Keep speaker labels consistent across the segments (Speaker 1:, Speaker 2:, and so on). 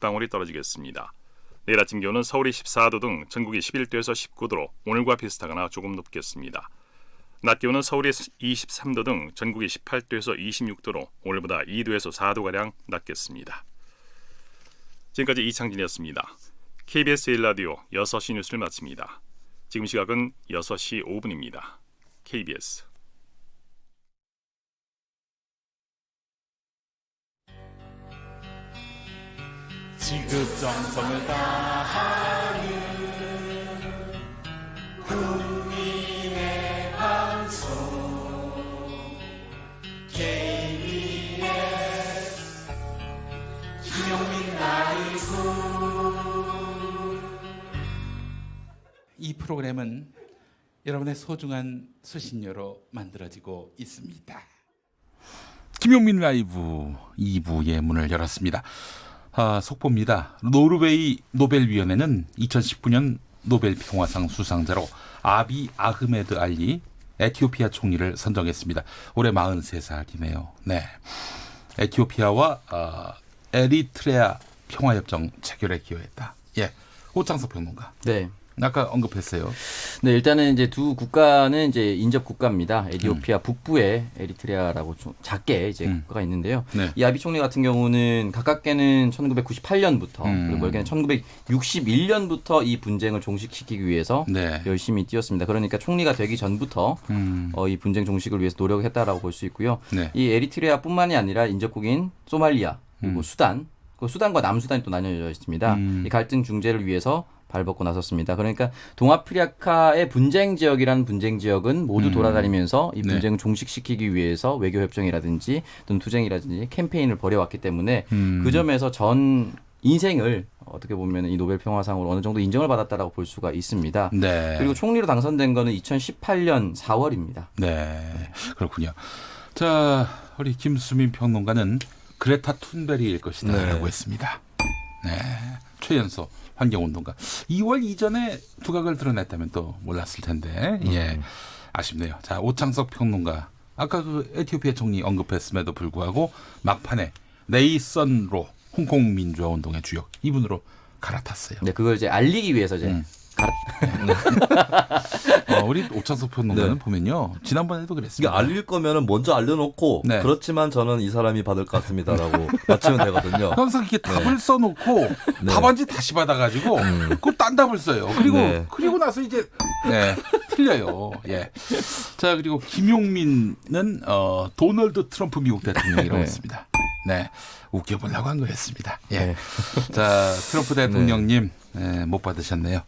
Speaker 1: 흙방울이 떨어지겠습니다. 내일 아침 기온은 서울이 14도 등 전국이 11도에서 19도로 오늘과 비슷하거나 조금 높겠습니다. 낮 기온은 서울이 23도 등 전국이 18도에서 26도로 오늘보다 2도에서 4도가량 낮겠습니다. 지금까지 이창진이었습니다. KBS 1라디오 6시 뉴스를 마칩니다. 지금 시각은 6시 5분입니다. KBS
Speaker 2: 지극정성을 다하는 국민의 방송 KBS 김용민 라이브.
Speaker 3: 이 프로그램은 여러분의 소중한 수신료로 만들어지고 있습니다. 김용민 라이브 2부의 문을 열었습니다. 속보입니다. 노르웨이 노벨위원회는 2019년 노벨 평화상 수상자로 아비 아흐메드 알리 에티오피아 총리를 선정했습니다. 올해 43살이네요. 네. 에티오피아와 에리트레아 평화협정 체결에 기여했다. 예. 오창석 평론가.
Speaker 4: 네.
Speaker 3: 아까 언급했어요.
Speaker 4: 네, 일단은 이제 두 국가는 이제 인접 국가입니다. 에티오피아 북부에 에리트레아라고 좀 작게 이제 국가가 있는데요.
Speaker 3: 네.
Speaker 4: 이 아비 총리 같은 경우는 가깝게는 1998년부터 그리고 멀게는 1961년부터 이 분쟁을 종식시키기 위해서
Speaker 3: 네.
Speaker 4: 열심히 뛰었습니다. 그러니까 총리가 되기 전부터 이 분쟁 종식을 위해서 노력했다라고 볼 수 있고요.
Speaker 3: 네.
Speaker 4: 이 에리트레아뿐만이 아니라 인접국인 소말리아 그리고 수단, 수단과 남수단이 또 나뉘어져 있습니다. 이 갈등 중재를 위해서 발벗고 나섰습니다. 그러니까 동아프리카의 분쟁 지역이라는 분쟁 지역은 모두 돌아다니면서 이 분쟁을 종식시키기 위해서 외교 협정이라든지 또는 투쟁이라든지 캠페인을 벌여왔기 때문에 그 점에서 전 인생을 어떻게 보면 이 노벨 평화상으로 어느 정도 인정을 받았다라고 볼 수가 있습니다.
Speaker 3: 네.
Speaker 4: 그리고 총리로 당선된 거는 2018년 4월입니다.
Speaker 3: 네. 그렇군요. 자, 우리 김수민 평론가는 그레타 툰베리일 것이다라고 했습니다. 네. 최연소 환경운동가. 2월 이전에 두각을 드러냈다면 또 몰랐을 텐데, 예, 아쉽네요. 자, 오창석 평론가. 아까 그 에티오피아 총리 언급했음에도 불구하고 막판에 네이선 로 홍콩 민주화 운동의 주역 이분으로 갈아탔어요.
Speaker 4: 네, 그걸 이제 알리기 위해서 이제
Speaker 3: 우리 오창석 평론가는
Speaker 5: 네.
Speaker 3: 보면요, 지난번에도
Speaker 5: 이게
Speaker 3: 그랬습니다.
Speaker 5: 알릴 거면은 먼저 알려놓고
Speaker 3: 네.
Speaker 5: 그렇지만 저는 이 사람이 받을 것 같습니다라고 맞추면 되거든요.
Speaker 3: 항상 이렇게 답을 써놓고 답안지 다시 받아가지고 그 딴 답을 써요. 그리고
Speaker 5: 네.
Speaker 3: 그리고 나서 이제 틀려요. 예. 자, 그리고 김용민은 도널드 트럼프 미국 대통령이라고
Speaker 4: 네.
Speaker 3: 했습니다. 네, 웃겨보려고 한 거였습니다. 예.
Speaker 4: 네.
Speaker 3: 자, 트럼프 대통령님 못 받으셨네요.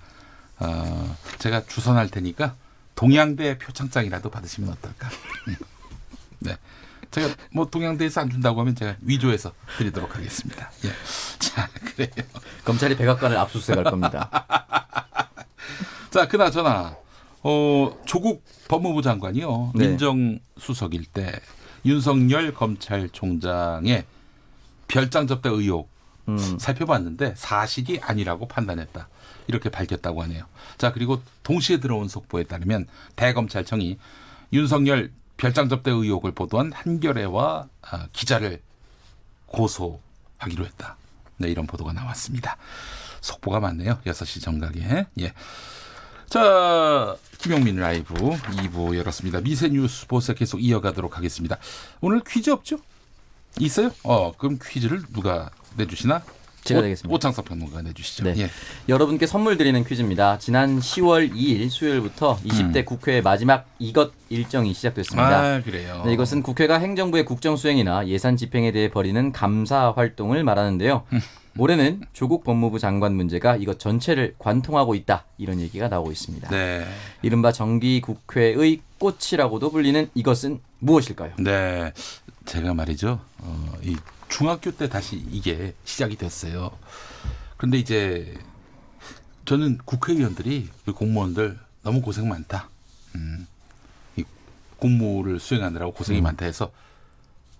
Speaker 3: 제가 주선할 테니까 동양대 표창장이라도 받으시면 어떨까? 네. 제가 뭐 동양대에서 안 준다고 하면 제가 위조해서 드리도록 하겠습니다. 예. 자, 그래요.
Speaker 4: 검찰이 백악관을 압수수색할 겁니다.
Speaker 3: 자, 그나저나 조국 법무부 장관이요.
Speaker 4: 네.
Speaker 3: 민정수석일 때 윤석열 검찰총장의 별장 접대 의혹 살펴봤는데 사실이 아니라고 판단했다. 이렇게 밝혔다고 하네요. 자, 그리고 동시에 들어온 속보에 따르면 대검찰청이 윤석열 별장 접대 의혹을 보도한 한겨레와 기자를 고소하기로 했다. 네, 이런 보도가 나왔습니다. 속보가 많네요. 6시 정각에. 예. 자, 김용민 라이브 2부 열었습니다. 미세뉴스 보스 계속 이어가도록 하겠습니다. 오늘 퀴즈 없죠? 있어요? 그럼 퀴즈를 누가 내주시나?
Speaker 4: 제가 내겠습니다.
Speaker 3: 오창석 평론가가 내주시죠.
Speaker 4: 네.
Speaker 3: 예.
Speaker 4: 여러분께 선물 드리는 퀴즈입니다. 지난 10월 2일 수요일부터 20대 국회 마지막 이것 일정이 시작됐습니다.
Speaker 3: 그래요.
Speaker 4: 네, 이것은 국회가 행정부의 국정수행이나 예산 집행에 대해 벌이는 감사 활동을 말하는데요. 올해는 조국 법무부 장관 문제가 이것 전체를 관통하고 있다. 이런 얘기가 나오고 있습니다.
Speaker 3: 네.
Speaker 4: 이른바 정기국회의 꽃이라고도 불리는 이것은 무엇일까요?
Speaker 3: 네. 제가 말이죠. 이 중학교 때 다시 이게 시작이 됐어요. 그런데 이제 저는 국회의원들이 우리 공무원들 너무 고생 많다. 이 공무를 수행하느라고 고생이 많다 해서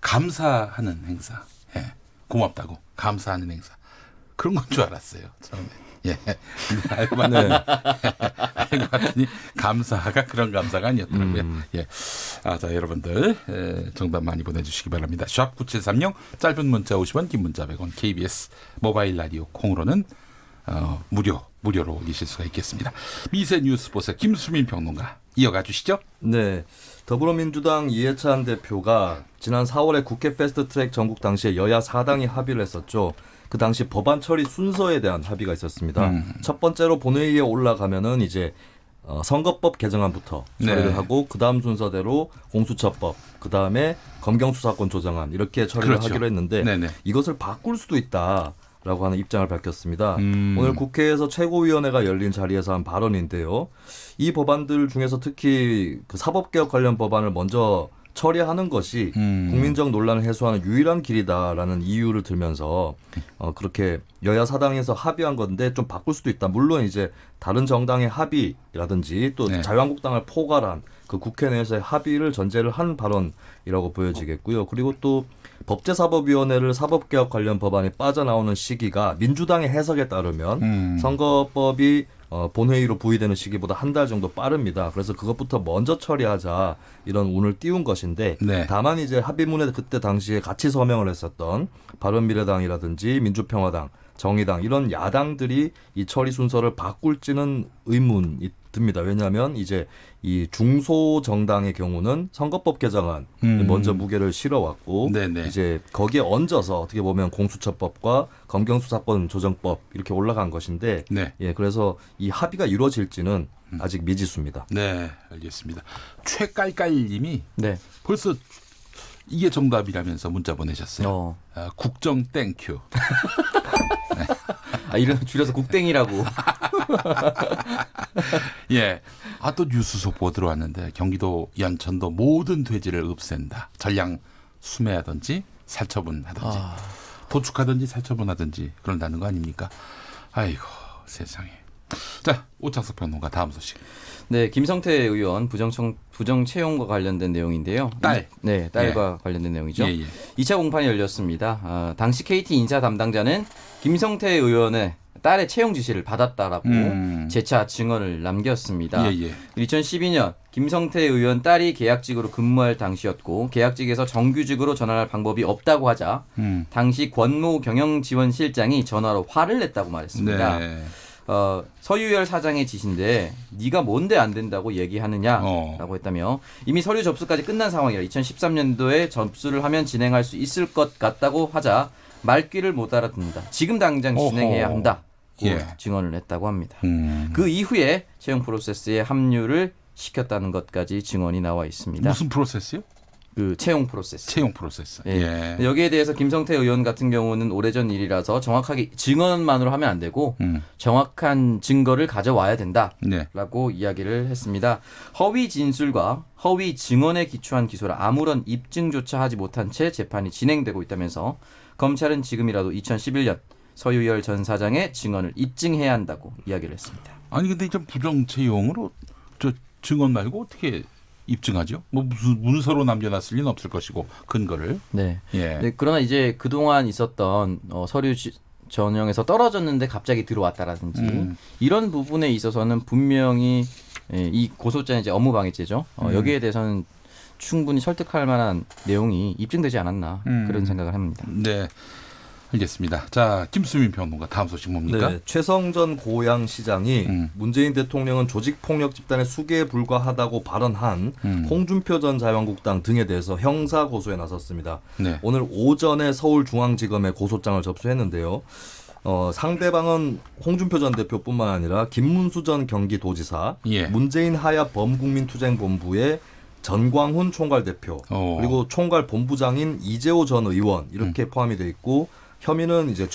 Speaker 3: 감사하는 행사. 예. 고맙다고 감사하는 행사. 그런 건 줄 알았어요. 처음에. 예. 알고 봤더니, 알고 봤더니 감사가 그런 감사가 아니었더라고요. 예. 자, 여러분들 정답 많이 보내주시기 바랍니다. 샵 9730 짧은 문자 50원, 긴 문자 100원, KBS 모바일 라디오 콩으로는 무료로 올리실 수가 있겠습니다. 미세 뉴스보세 김수민 평론가 이어가 주시죠.
Speaker 5: 네. 더불어민주당 이해찬 대표가 지난 4월에 국회 패스트트랙 전국 당시에 여야 4당이 합의를 했었죠. 그 당시 법안 처리 순서에 대한 합의가 있었습니다. 첫 번째로 본회의에 올라가면은 이제 선거법 개정안부터 처리를
Speaker 3: 네.
Speaker 5: 하고 그 다음 순서대로 공수처법, 그 다음에 검경수사권 조정안 이렇게 처리를
Speaker 3: 그렇죠.
Speaker 5: 하기로 했는데
Speaker 3: 네네.
Speaker 5: 이것을 바꿀 수도 있다라고 하는 입장을 밝혔습니다. 오늘 국회에서 최고위원회가 열린 자리에서 한 발언인데요. 이 법안들 중에서 특히 그 사법개혁 관련 법안을 먼저 처리하는 것이 국민적 논란을 해소하는 유일한 길이다라는 이유를 들면서 그렇게 여야 사당에서 합의한 건데 좀 바꿀 수도 있다. 물론 이제 다른 정당의 합의라든지 또
Speaker 3: 네.
Speaker 5: 자유한국당을 포괄한 그 국회 내에서의 합의를 전제를 한 발언이라고 보여지겠고요. 그리고 또 법제사법위원회를 사법개혁 관련 법안이 빠져나오는 시기가 민주당의 해석에 따르면 선거법이 본회의로 부의되는 시기보다 한 달 정도 빠릅니다. 그래서 그것부터 먼저 처리하자 이런 운을 띄운 것인데
Speaker 3: 네.
Speaker 5: 다만 이제 합의문에 그때 당시에 같이 서명을 했었던 바른미래당이라든지 민주평화당, 정의당 이런 야당들이 이 처리 순서를 바꿀지는 의문이 듭니다. 왜냐하면 이제 이 중소 정당의 경우는 선거법 개정안 먼저 무게를 실어왔고
Speaker 3: 네네.
Speaker 5: 이제 거기에 얹어서 어떻게 보면 공수처법과 검경수사권 조정법 이렇게 올라간 것인데
Speaker 3: 네.
Speaker 5: 예, 그래서 이 합의가 이루어질지는 아직 미지수입니다.
Speaker 3: 네, 알겠습니다. 최깔깔님이
Speaker 4: 네.
Speaker 3: 벌써 이게 정답이라면서 문자 보내셨어요. 국정 땡큐.
Speaker 4: 이런 줄여서 국땡이라고.
Speaker 3: 예. 또 뉴스 속보 들어왔는데 경기도 연천도 모든 돼지를 없앤다. 전량 수매하든지 살처분하든지 도축하든지 살처분하든지 그런다는 거 아닙니까? 아이고 세상에. 자, 오창석 평론가 다음 소식.
Speaker 4: 네, 김성태 의원 부정 채용과 관련된 내용인데요.
Speaker 3: 딸.
Speaker 4: 네, 딸과 관련된 내용이죠.
Speaker 3: 예.
Speaker 4: 2차 공판이 열렸습니다. 당시 KT 인사 담당자는 김성태 의원의 딸의 채용 지시를 받았다라고 재차 증언을 남겼습니다.
Speaker 3: 예.
Speaker 4: 2012년 김성태 의원 딸이 계약직으로 근무할 당시였고 계약직에서 정규직으로 전환할 방법이 없다고 하자 당시 권모 경영지원실장이 전화로 화를 냈다고 말했습니다.
Speaker 3: 네.
Speaker 4: 서유열 사장의 지시인데 네가 뭔데 안 된다고 얘기하느냐라고 했다며 이미 서류 접수까지 끝난 상황이라 2013년도에 접수를 하면 진행할 수 있을 것 같다고 하자 말귀를 못 알아듣는다. 지금 당장 진행해야 한다고 증언을 했다고 합니다. 그 이후에 채용 프로세스에 합류를 시켰다는 것까지 증언이 나와 있습니다.
Speaker 3: 무슨 프로세스요?
Speaker 4: 그 채용 프로세스.
Speaker 3: 채용 프로세스.
Speaker 4: 예. 여기에 대해서 김성태 의원 같은 경우는 오래전 일이라서 정확하게 증언만으로 하면 안 되고 정확한 증거를 가져와야 된다라고 이야기를 했습니다. 허위 진술과 허위 증언에 기초한 기소를 아무런 입증조차 하지 못한 채 재판이 진행되고 있다면서 검찰은 지금이라도 2011년 서유열 전 사장의 증언을 입증해야 한다고 이야기를 했습니다.
Speaker 3: 아니 근데 이제 부정 채용으로 저 증언 말고 어떻게 입증하죠? 뭐 무슨 문서로 남겨놨을 리는 없을 것이고 근거를.
Speaker 4: 네.
Speaker 3: 예.
Speaker 4: 네, 그러나 이제 그동안 있었던 서류 전형에서 떨어졌는데 갑자기 들어왔다라든지 이런 부분에 있어서는 분명히 이 고소장이 이제 업무방해죄죠. 여기에 대해서는 충분히 설득할 만한 내용이 입증되지 않았나 그런 생각을 합니다.
Speaker 3: 네. 알겠습니다. 자, 김수민 평론가 다음 소식 뭡니까?
Speaker 5: 네, 최성전 고양시장이 문재인 대통령은 조직폭력 집단의 수계에 불과하다고 발언한 홍준표 전 자유한국당 등에 대해서 형사 고소에 나섰습니다.
Speaker 3: 네.
Speaker 5: 오늘 오전에 서울중앙지검에 고소장을 접수했는데요. 상대방은 홍준표 전 대표뿐만 아니라 김문수 전 경기도지사, 문재인 하야 범국민투쟁본부의 전광훈 총괄대표, 그리고 총괄 본부장인 이재호 전 의원 이렇게 포함이 돼 있고 혐의는 이제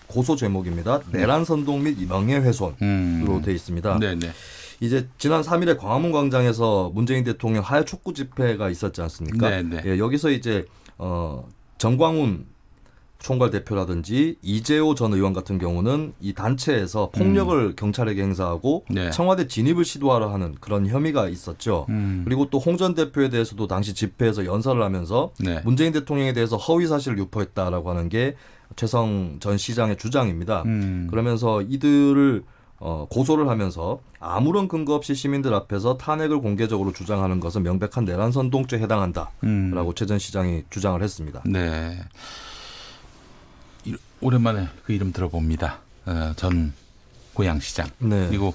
Speaker 5: 고소 제목입니다. 내란 선동 및 명예훼손으로 돼 있습니다.
Speaker 3: 네네.
Speaker 5: 이제 지난 3일에 광화문 광장에서 문재인 대통령 하야 촉구 집회가 있었지 않습니까?
Speaker 3: 네네.
Speaker 5: 예, 여기서 이제 전광훈 총괄 대표라든지 이재호 전 의원 같은 경우는 이 단체에서 폭력을 경찰에게 행사하고 청와대 진입을 시도하려 하는 그런 혐의가 있었죠. 그리고 또 홍 전 대표에 대해서도 당시 집회에서 연설을 하면서 문재인 대통령에 대해서 허위 사실을 유포했다라고 하는 게 최성 전 시장의 주장입니다. 그러면서 이들을 고소를 하면서 아무런 근거 없이 시민들 앞에서 탄핵을 공개적으로 주장하는 것은 명백한 내란 선동죄에 해당한다라고 최 전 시장이 주장을 했습니다.
Speaker 3: 네. 오랜만에 그 이름 들어봅니다. 전 고양시장.
Speaker 5: 네.
Speaker 3: 그리고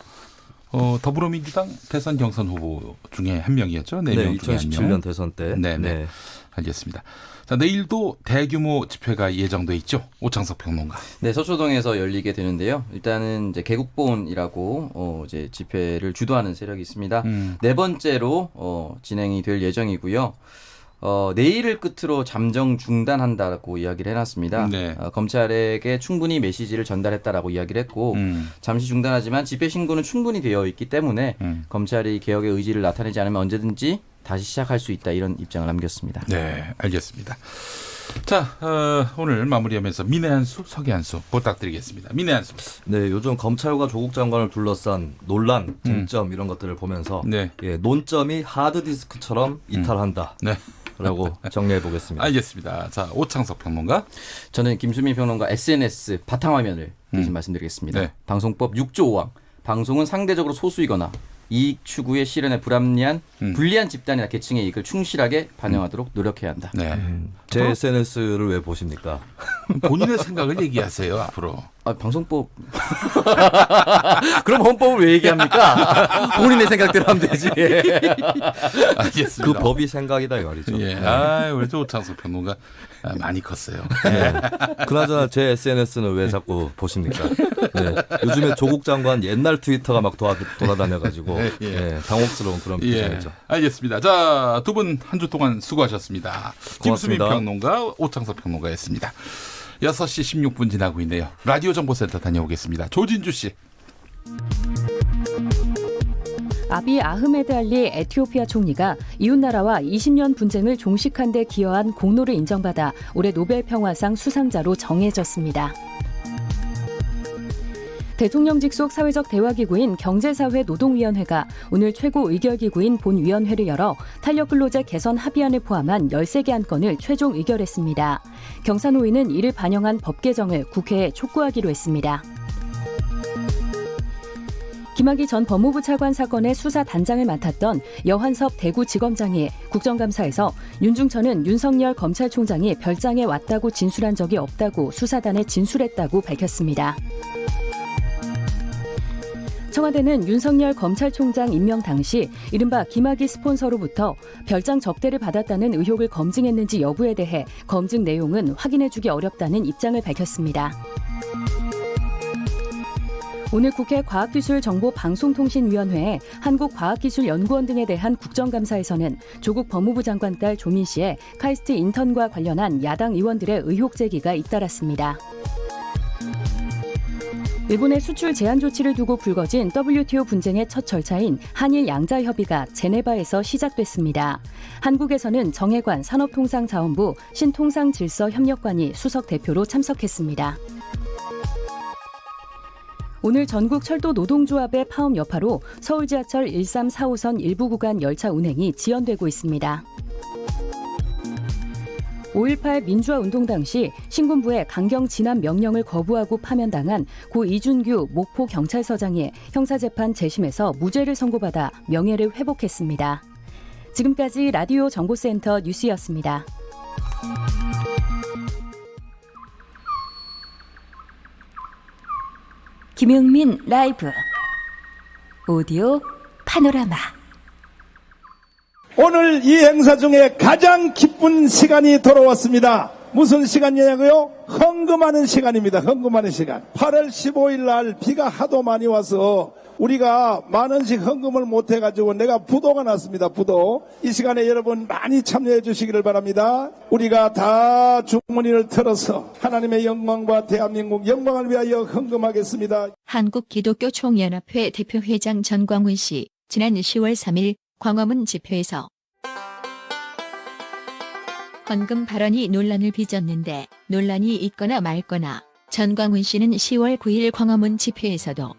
Speaker 3: 더불어민주당 대선 경선 후보 중에 한 명이었죠. 네,
Speaker 5: 네,
Speaker 3: 명 중에 한
Speaker 5: 2017년
Speaker 3: 명.
Speaker 5: 대선 때.
Speaker 3: 네, 네. 알겠습니다. 자, 내일도 대규모 집회가 예정돼 있죠. 오창석 평론가.
Speaker 4: 네, 서초동에서 열리게 되는데요. 일단은 이제 개국본이라고 이제 집회를 주도하는 세력이 있습니다. 네 번째로 진행이 될 예정이고요. 내일을 끝으로 잠정 중단한다라고 이야기를 해놨습니다.
Speaker 3: 네.
Speaker 4: 검찰에게 충분히 메시지를 전달했다라고 이야기를 했고 잠시 중단하지만 집회 신고는 충분히 되어 있기 때문에 검찰이 개혁의 의지를 나타내지 않으면 언제든지 다시 시작할 수 있다 이런 입장을 남겼습니다.
Speaker 3: 네, 알겠습니다. 자, 오늘 마무리하면서 민해 한수, 석해 한수 부탁드리겠습니다. 민해 한수.
Speaker 5: 네, 요즘 검찰과 조국 장관을 둘러싼 논란, 쟁점 이런 것들을 보면서
Speaker 3: 네.
Speaker 5: 예, 논점이 하드디스크처럼 이탈한다.
Speaker 3: 네.
Speaker 5: 라고 정리해 보겠습니다.
Speaker 3: 알겠습니다. 자, 오창석 평론가.
Speaker 4: 저는 김수민 평론가 SNS 바탕화면을 대신 말씀드리겠습니다.
Speaker 3: 네.
Speaker 4: 방송법 6조 5항. 방송은 상대적으로 소수이거나 이익 추구의 실현에 불합리한 불리한 집단이나 계층의 이익을 충실하게 반영하도록 노력해야 한다.
Speaker 3: 네.
Speaker 5: 제 SNS를 왜 보십니까?
Speaker 3: 본인의 생각을 얘기하세요, 앞으로.
Speaker 4: 방송법. 그럼 헌법을 왜 얘기합니까? 본인의 생각대로 하면 되지.
Speaker 3: 알겠습니다.
Speaker 5: 그 법이 생각이다 이 말이죠.
Speaker 3: 예. 아, 우리 오창석 평론가 많이 컸어요.
Speaker 5: 그나저나 제 SNS는 왜 자꾸 보십니까? 네. 요즘에 조국 장관 옛날 트위터가 막 돌아다녀가지고 예, 당혹스러운 그런 표정이죠.
Speaker 3: 알겠습니다. 자, 두 분 한 주 동안 수고하셨습니다. 김수민
Speaker 5: 고맙습니다.
Speaker 3: 평론가, 오창석 평론가였습니다. 6시 16분 지나고 있네요. 라디오 정보센터 다녀오겠습니다. 조진주 씨.
Speaker 6: 아비 아흐메드 알리 에티오피아 총리가 이웃나라와 20년 분쟁을 종식한 데 기여한 공로를 인정받아 올해 노벨 평화상 수상자로 정해졌습니다. 대통령 직속 사회적 대화기구인 경제사회노동위원회가 오늘 최고 의결기구인 본위원회를 열어 탄력근로제 개선 합의안을 포함한 13개 안건을 최종 의결했습니다. 경사노위는 이를 반영한 법 개정을 국회에 촉구하기로 했습니다. 김학의 전 법무부 차관 사건의 수사 단장을 맡았던 여한섭 대구지검장이 국정감사에서 윤중천은 윤석열 검찰총장이 별장에 왔다고 진술한 적이 없다고 수사단에 진술했다고 밝혔습니다. 청와대는 윤석열 검찰총장 임명 당시 이른바 김학의 스폰서로부터 별장 접대를 받았다는 의혹을 검증했는지 여부에 대해 검증 내용은 확인해주기 어렵다는 입장을 밝혔습니다. 오늘 국회 과학기술정보방송통신위원회에 한국과학기술연구원 등에 대한 국정감사에서는 조국 법무부 장관 딸 조민 씨의 카이스트 인턴과 관련한 야당 의원들의 의혹 제기가 잇따랐습니다. 일본의 수출 제한 조치를 두고 불거진 WTO 분쟁의 첫 절차인 한일 양자 협의가 제네바에서 시작됐습니다. 한국에서는 정혜관 산업통상자원부 신통상질서협력관이 수석 대표로 참석했습니다. 오늘 전국 철도 노동조합의 파업 여파로 서울 지하철 13, 4호선 일부 구간 열차 운행이 지연되고 있습니다. 5.18 민주화운동 당시 신군부의 강경 진압 명령을 거부하고 파면당한 고 이준규 목포경찰서장이 형사재판 재심에서 무죄를 선고받아 명예를 회복했습니다. 지금까지 라디오 정보센터 뉴스였습니다. 김용민 라이브 오디오 파노라마.
Speaker 7: 오늘 이 행사 중에 가장 기쁜 시간이 돌아왔습니다. 무슨 시간이냐고요? 헌금하는 시간입니다. 헌금하는 시간. 8월 15일 날 비가 하도 많이 와서 우리가 만 원씩 헌금을 못해가지고 내가 부도가 났습니다. 부도. 이 시간에 여러분 많이 참여해 주시기를 바랍니다. 우리가 다 주머니를 털어서 하나님의 영광과 대한민국 영광을 위하여 헌금하겠습니다.
Speaker 8: 한국기독교총연합회 대표회장 전광훈 씨, 지난 10월 3일 광화문 집회에서 헌금 발언이 논란을 빚었는데 논란이 있거나 말거나 전광훈 씨는 10월 9일 광화문 집회에서도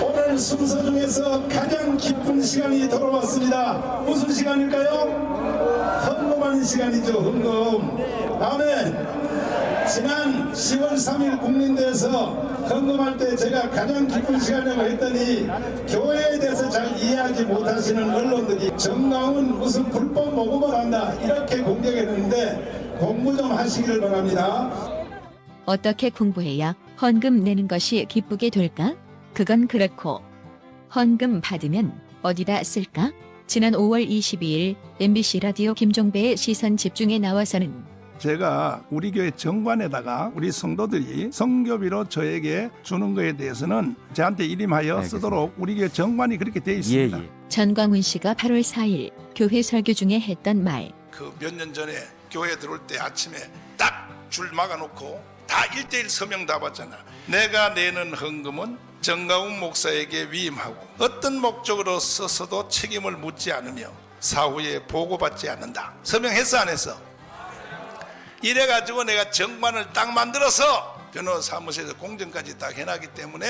Speaker 7: 오늘 순서 중에서 가장 기쁜 시간이 돌아왔습니다. 무슨 시간일까요? 헌금할 헌금하는 시간이죠. 헌금. 다음에 지난 10월 3일 국민대에서 헌금할 때 제가 가장 기쁜 시간이라고 했더니 교회에 대해서 잘 이해하지 못하시는 언론들이 정강훈 무슨 불법 모금을 한다 이렇게 공격했는데 공부 좀 하시기를 바랍니다.
Speaker 8: 어떻게 공부해야 헌금 내는 것이 기쁘게 될까? 그건 그렇고 헌금 받으면 어디다 쓸까? 지난 5월 22일 MBC 라디오 김종배의 시선 집중에 나와서는
Speaker 9: 제가 우리 교회 정관에다가 우리 성도들이 성교비로 저에게 주는 것에 대해서는 저한테 일임하여 쓰도록 우리 교회 정관이 그렇게 되어 있습니다.
Speaker 8: 전광훈 씨가 8월 4일 교회 설교 중에 했던 말.
Speaker 9: 그 몇 년 전에 교회 들어올 때 아침에 딱 줄 막아놓고 다 1:1 서명 다 받잖아. 내가 내는 헌금은 정강훈 목사에게 위임하고 어떤 목적으로 써서도 책임을 묻지 않으며 사후에 보고받지 않는다. 서명했어 안 했어? 이래가지고 내가 정관을 딱 만들어서 변호사 사무실에서 공정까지 딱 해놨기 때문에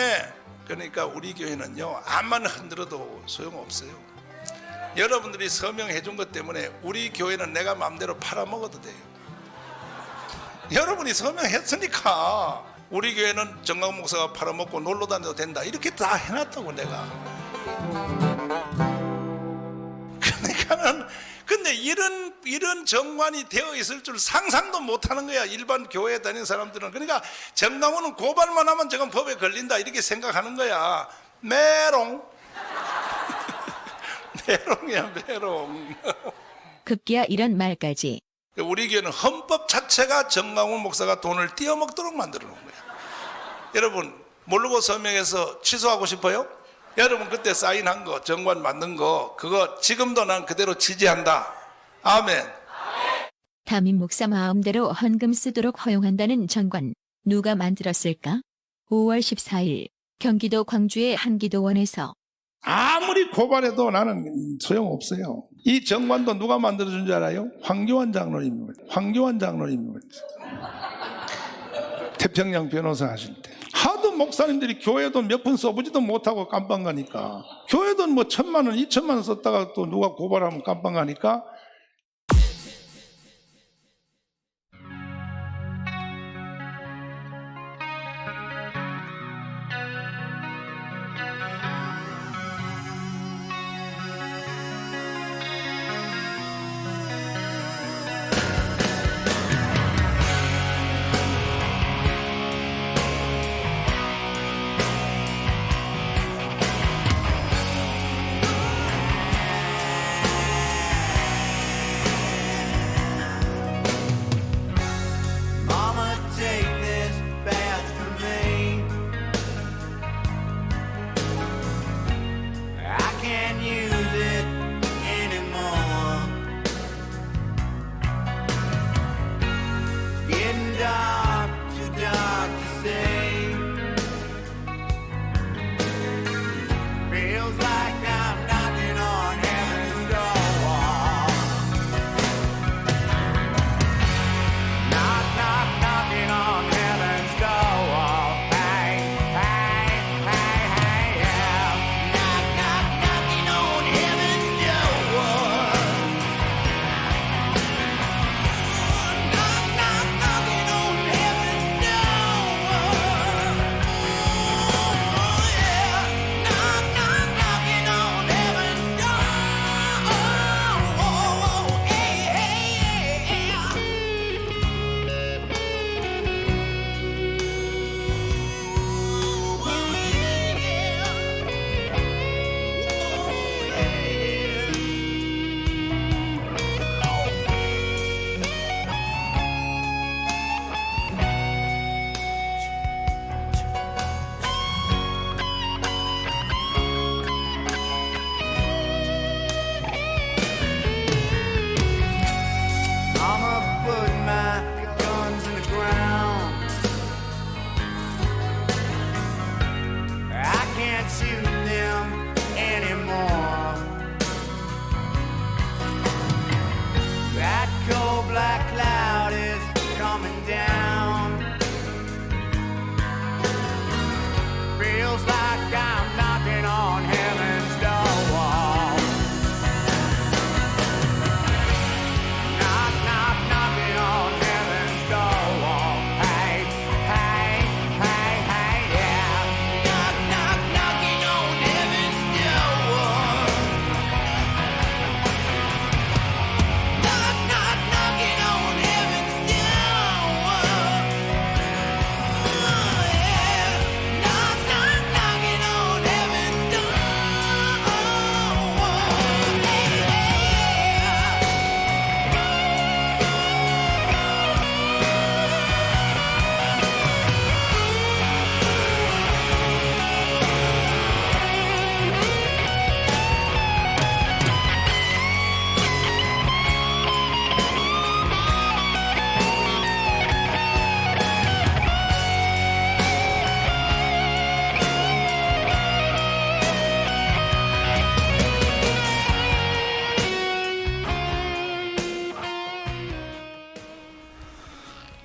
Speaker 9: 그러니까 우리 교회는요 암만 흔들어도 소용없어요. 여러분들이 서명해 준 것 때문에 우리 교회는 내가 마음대로 팔아먹어도 돼요. 여러분이 서명했으니까 우리 교회는 정강훈 목사가 팔아먹고 놀러 다녀도 된다 이렇게 다 해놨다고 내가. 그러니까는 근데 이런 정관이 되어 있을 줄 상상도 못하는 거야. 일반 교회에 다니는 사람들은. 그러니까 정강훈은 고발만 하면 저건 법에 걸린다 이렇게 생각하는 거야. 메롱. 메롱이야 메롱.
Speaker 8: 급기야 이런 말까지.
Speaker 9: 우리 교회는 헌법 자체가 정강훈 목사가 돈을 띄어먹도록 만들어 놓은 거야. 여러분 모르고 서명해서 취소하고 싶어요? 여러분 그때 사인한 거 정관 만든 거 그거 지금도 난 그대로 지지한다. 아멘.
Speaker 8: 담임 목사 마음대로 헌금 쓰도록 허용한다는 정관. 누가 만들었을까? 5월 14일 경기도 광주의 한 기도원에서
Speaker 9: 아무리 고발해도 나는 소용없어요. 이 정관도 누가 만들어준 줄 알아요? 황교안 장로님입니다. 황교안 장로님입니다. 태평양 변호사 하실 때 하도 목사님들이 교회 돈 몇 푼 써보지도 못하고 깜빵 가니까 교회 돈 뭐 1,000만 원 2,000만 원 썼다가 또 누가 고발하면 깜빵 가니까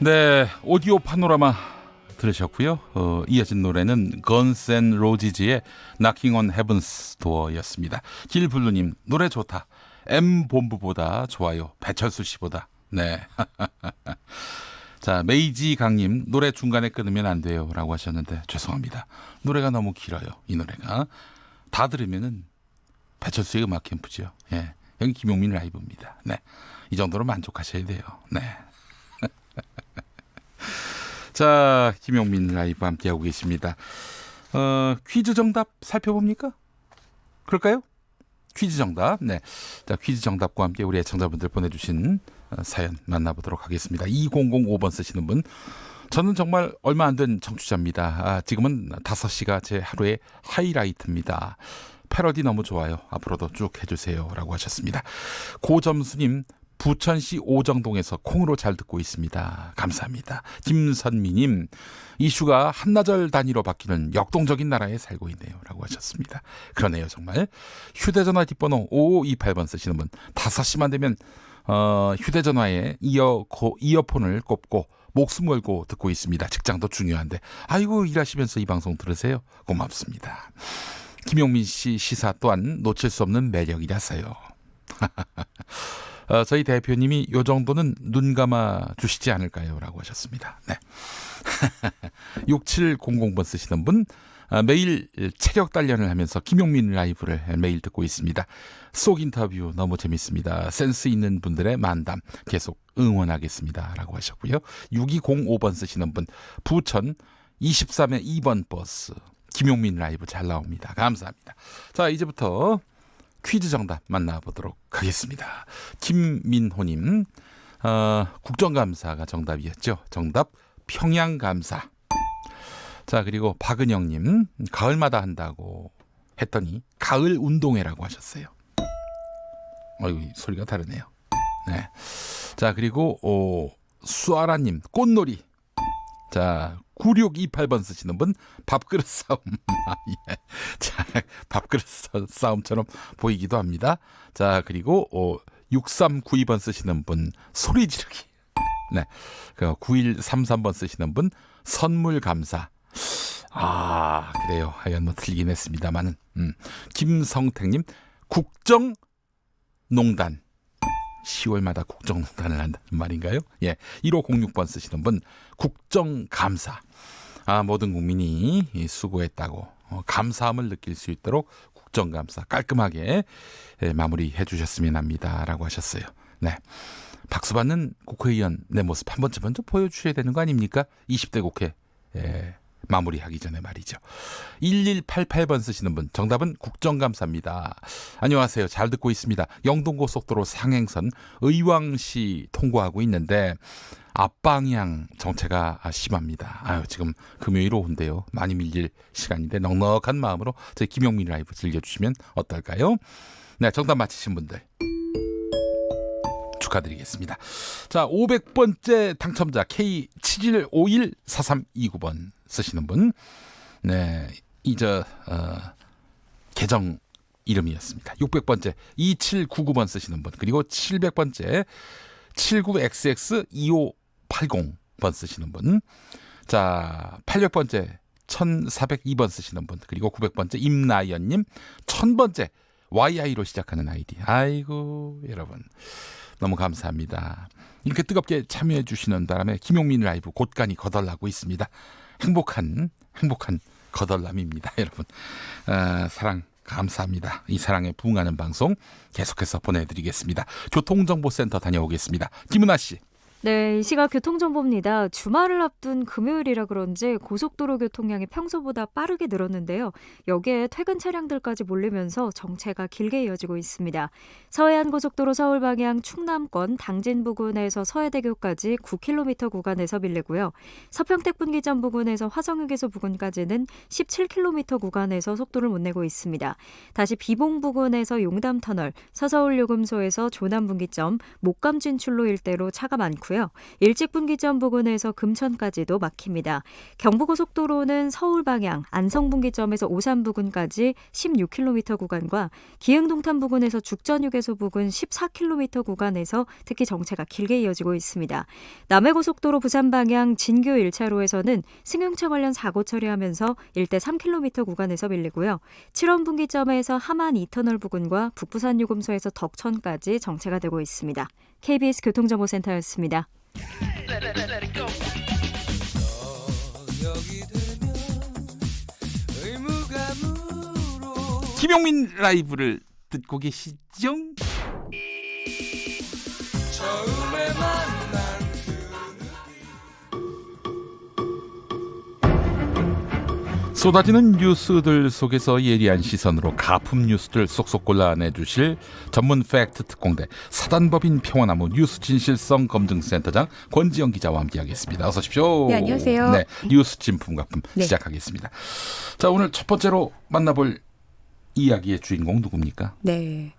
Speaker 3: 네, 오디오 파노라마 들으셨고요. 이어진 노래는 Guns N' Roses의 Knocking on Heaven's Door였습니다. 길블루님 노래 좋다. M본부보다 좋아요. 배철수 씨보다. 네. 자, 메이지 강님 노래 중간에 끊으면 안 돼요 라고 하셨는데 죄송합니다. 노래가 너무 길어요. 이 노래가 다 들으면은 배철수의 음악 캠프죠. 예, 여기 김용민 라이브입니다. 네, 이 정도로 만족하셔야 돼요. 네. 자, 김용민 라이브 함께하고 계십니다. 퀴즈 정답 살펴봅니까? 그럴까요? 퀴즈 정답. 네. 자, 퀴즈 정답과 함께 우리 애청자분들 보내주신 사연 만나보도록 하겠습니다. 2005번 쓰시는 분. 저는 정말 얼마 안 된 청취자입니다. 지금은 5시가 제 하루의 하이라이트입니다. 패러디 너무 좋아요. 앞으로도 쭉 해주세요. 라고 하셨습니다. 고점수님, 부천시 오정동에서 콩으로 잘 듣고 있습니다. 감사합니다. 김선미님, 이슈가 한나절 단위로 바뀌는 역동적인 나라에 살고 있네요. 라고 하셨습니다. 그러네요, 정말. 휴대전화 뒷번호 5528번 쓰시는 분, 5시만 되면 휴대전화에 이어폰을 꼽고 목숨 걸고 듣고 있습니다. 직장도 중요한데 아이고 일하시면서 이 방송 들으세요. 고맙습니다. 김용민 씨 시사 또한 놓칠 수 없는 매력이라서요. 저희 대표님이 요 정도는 눈 감아 주시지 않을까요? 라고 하셨습니다. 네. 6700번 쓰시는 분, 매일 체력 단련을 하면서 김용민 라이브를 매일 듣고 있습니다. 속 인터뷰 너무 재밌습니다. 센스 있는 분들의 만담 계속 응원하겠습니다. 라고 하셨고요. 6205번 쓰시는 분, 부천 23의 2번 버스 김용민 라이브 잘 나옵니다. 감사합니다. 자, 이제부터 퀴즈 정답 만나보도록 하겠습니다. 김민호님, 국정감사가 정답이었죠. 정답 평양감사. 자, 그리고 박은영님, 가을마다 한다고 했더니 가을 운동회라고 하셨어요. 어이구, 소리가 다르네요. 네. 자, 그리고 수아라님, 꽃놀이. 자, 9628번 쓰시는 분, 밥그릇 싸움. 예. 자, 밥그릇 싸움처럼 보이기도 합니다. 자, 그리고 6392번 쓰시는 분, 소리 지르기. 네. 9133번 쓰시는 분, 선물 감사. 아, 그래요. 하여간 뭐 틀리긴 했습니다만은. 김성택님, 국정농단. 10월마다 국정농단을 한다는 말인가요? 예. 1506번 쓰시는 분, 국정감사. 아, 모든 국민이 수고했다고 감사함을 느낄 수 있도록 국정감사 깔끔하게 마무리해 주셨으면 합니다. 라고 하셨어요. 네. 박수 받는 국회의원 내 모습 한 번쯤 먼저 보여주셔야 되는 거 아닙니까? 20대 국회 마무리하기 전에 말이죠. 1188번 쓰시는 분, 정답은 국정감사입니다. 안녕하세요. 잘 듣고 있습니다. 영동고속도로 상행선 의왕시 통과하고 있는데 앞방향 정체가 심합니다. 아유, 지금 금요일 오후인데요. 많이 밀릴 시간인데 넉넉한 마음으로 저희 김용민 라이브 즐겨주시면 어떨까요? 네, 정답 맞히신 분들 축하드리겠습니다. 자, 500번째 당첨자 K71514329번 쓰시는 분. 네, 계정 이름이었습니다. 600번째 2799번 쓰시는 분. 그리고 700번째 79XX2580번 쓰시는 분. 자, 800번째 1402번 쓰시는 분. 그리고 900번째 임나연님. 1000번째 YI로 시작하는 아이디. 아이고, 여러분. 너무 감사합니다. 이렇게 뜨겁게 참여해 주시는 바람에 김용민 라이브 곳간이 거덜나고 있습니다. 행복한 거덜남입니다. 여러분. 사랑 감사합니다. 이 사랑에 부응하는 방송 계속해서 보내드리겠습니다. 교통정보센터 다녀오겠습니다. 김은아 씨.
Speaker 10: 네, 이 시각 교통정보입니다. 주말을 앞둔 금요일이라 그런지 고속도로 교통량이 평소보다 빠르게 늘었는데요. 여기에 퇴근 차량들까지 몰리면서 정체가 길게 이어지고 있습니다. 서해안고속도로 서울 방향 충남권 당진 부근에서 서해대교까지 9km 구간에서 밀리고요. 서평택 분기점 부근에서 화성휴게소 부근까지는 17km 구간에서 속도를 못 내고 있습니다. 다시 비봉 부근에서 용담터널, 서서울요금소에서 조남 분기점, 목감 진출로 일대로 차가 많고요. 있고요. 일직분기점 부근에서 금천까지도 막힙니다. 경부고속도로는 서울 방향 안성분기점에서 오산 부근까지 16km 구간과 기흥동탄 부근에서 죽전휴게소 부근 14km 구간에서 특히 정체가 길게 이어지고 있습니다. 남해고속도로 부산 방향 진교 1차로에서는 승용차 관련 사고 처리하면서 일대 3km 구간에서 밀리고요. 7원분기점에서 하만 2터널 부근과 북부산 요금소에서 덕천까지 정체가 되고 있습니다. KBS 교통정보센터였습니다.
Speaker 3: 김용민 라이브를 듣고 계시죠? 쏟아지는 뉴스들 속에서 예리한 시선으로 가품 뉴스들 쏙쏙 골라내 주실 전문 팩트 특공대 사단법인 평화나무 뉴스 진실성 검증센터장 권지영 기자와 함께하겠습니다. 어서 오십시오.
Speaker 11: 네, 안녕하세요.
Speaker 3: 네, 뉴스 진품 가품
Speaker 11: 네.
Speaker 3: 시작하겠습니다. 자, 오늘 첫 번째로 만나볼 이야기의 주인공 누굽니까?
Speaker 11: 네.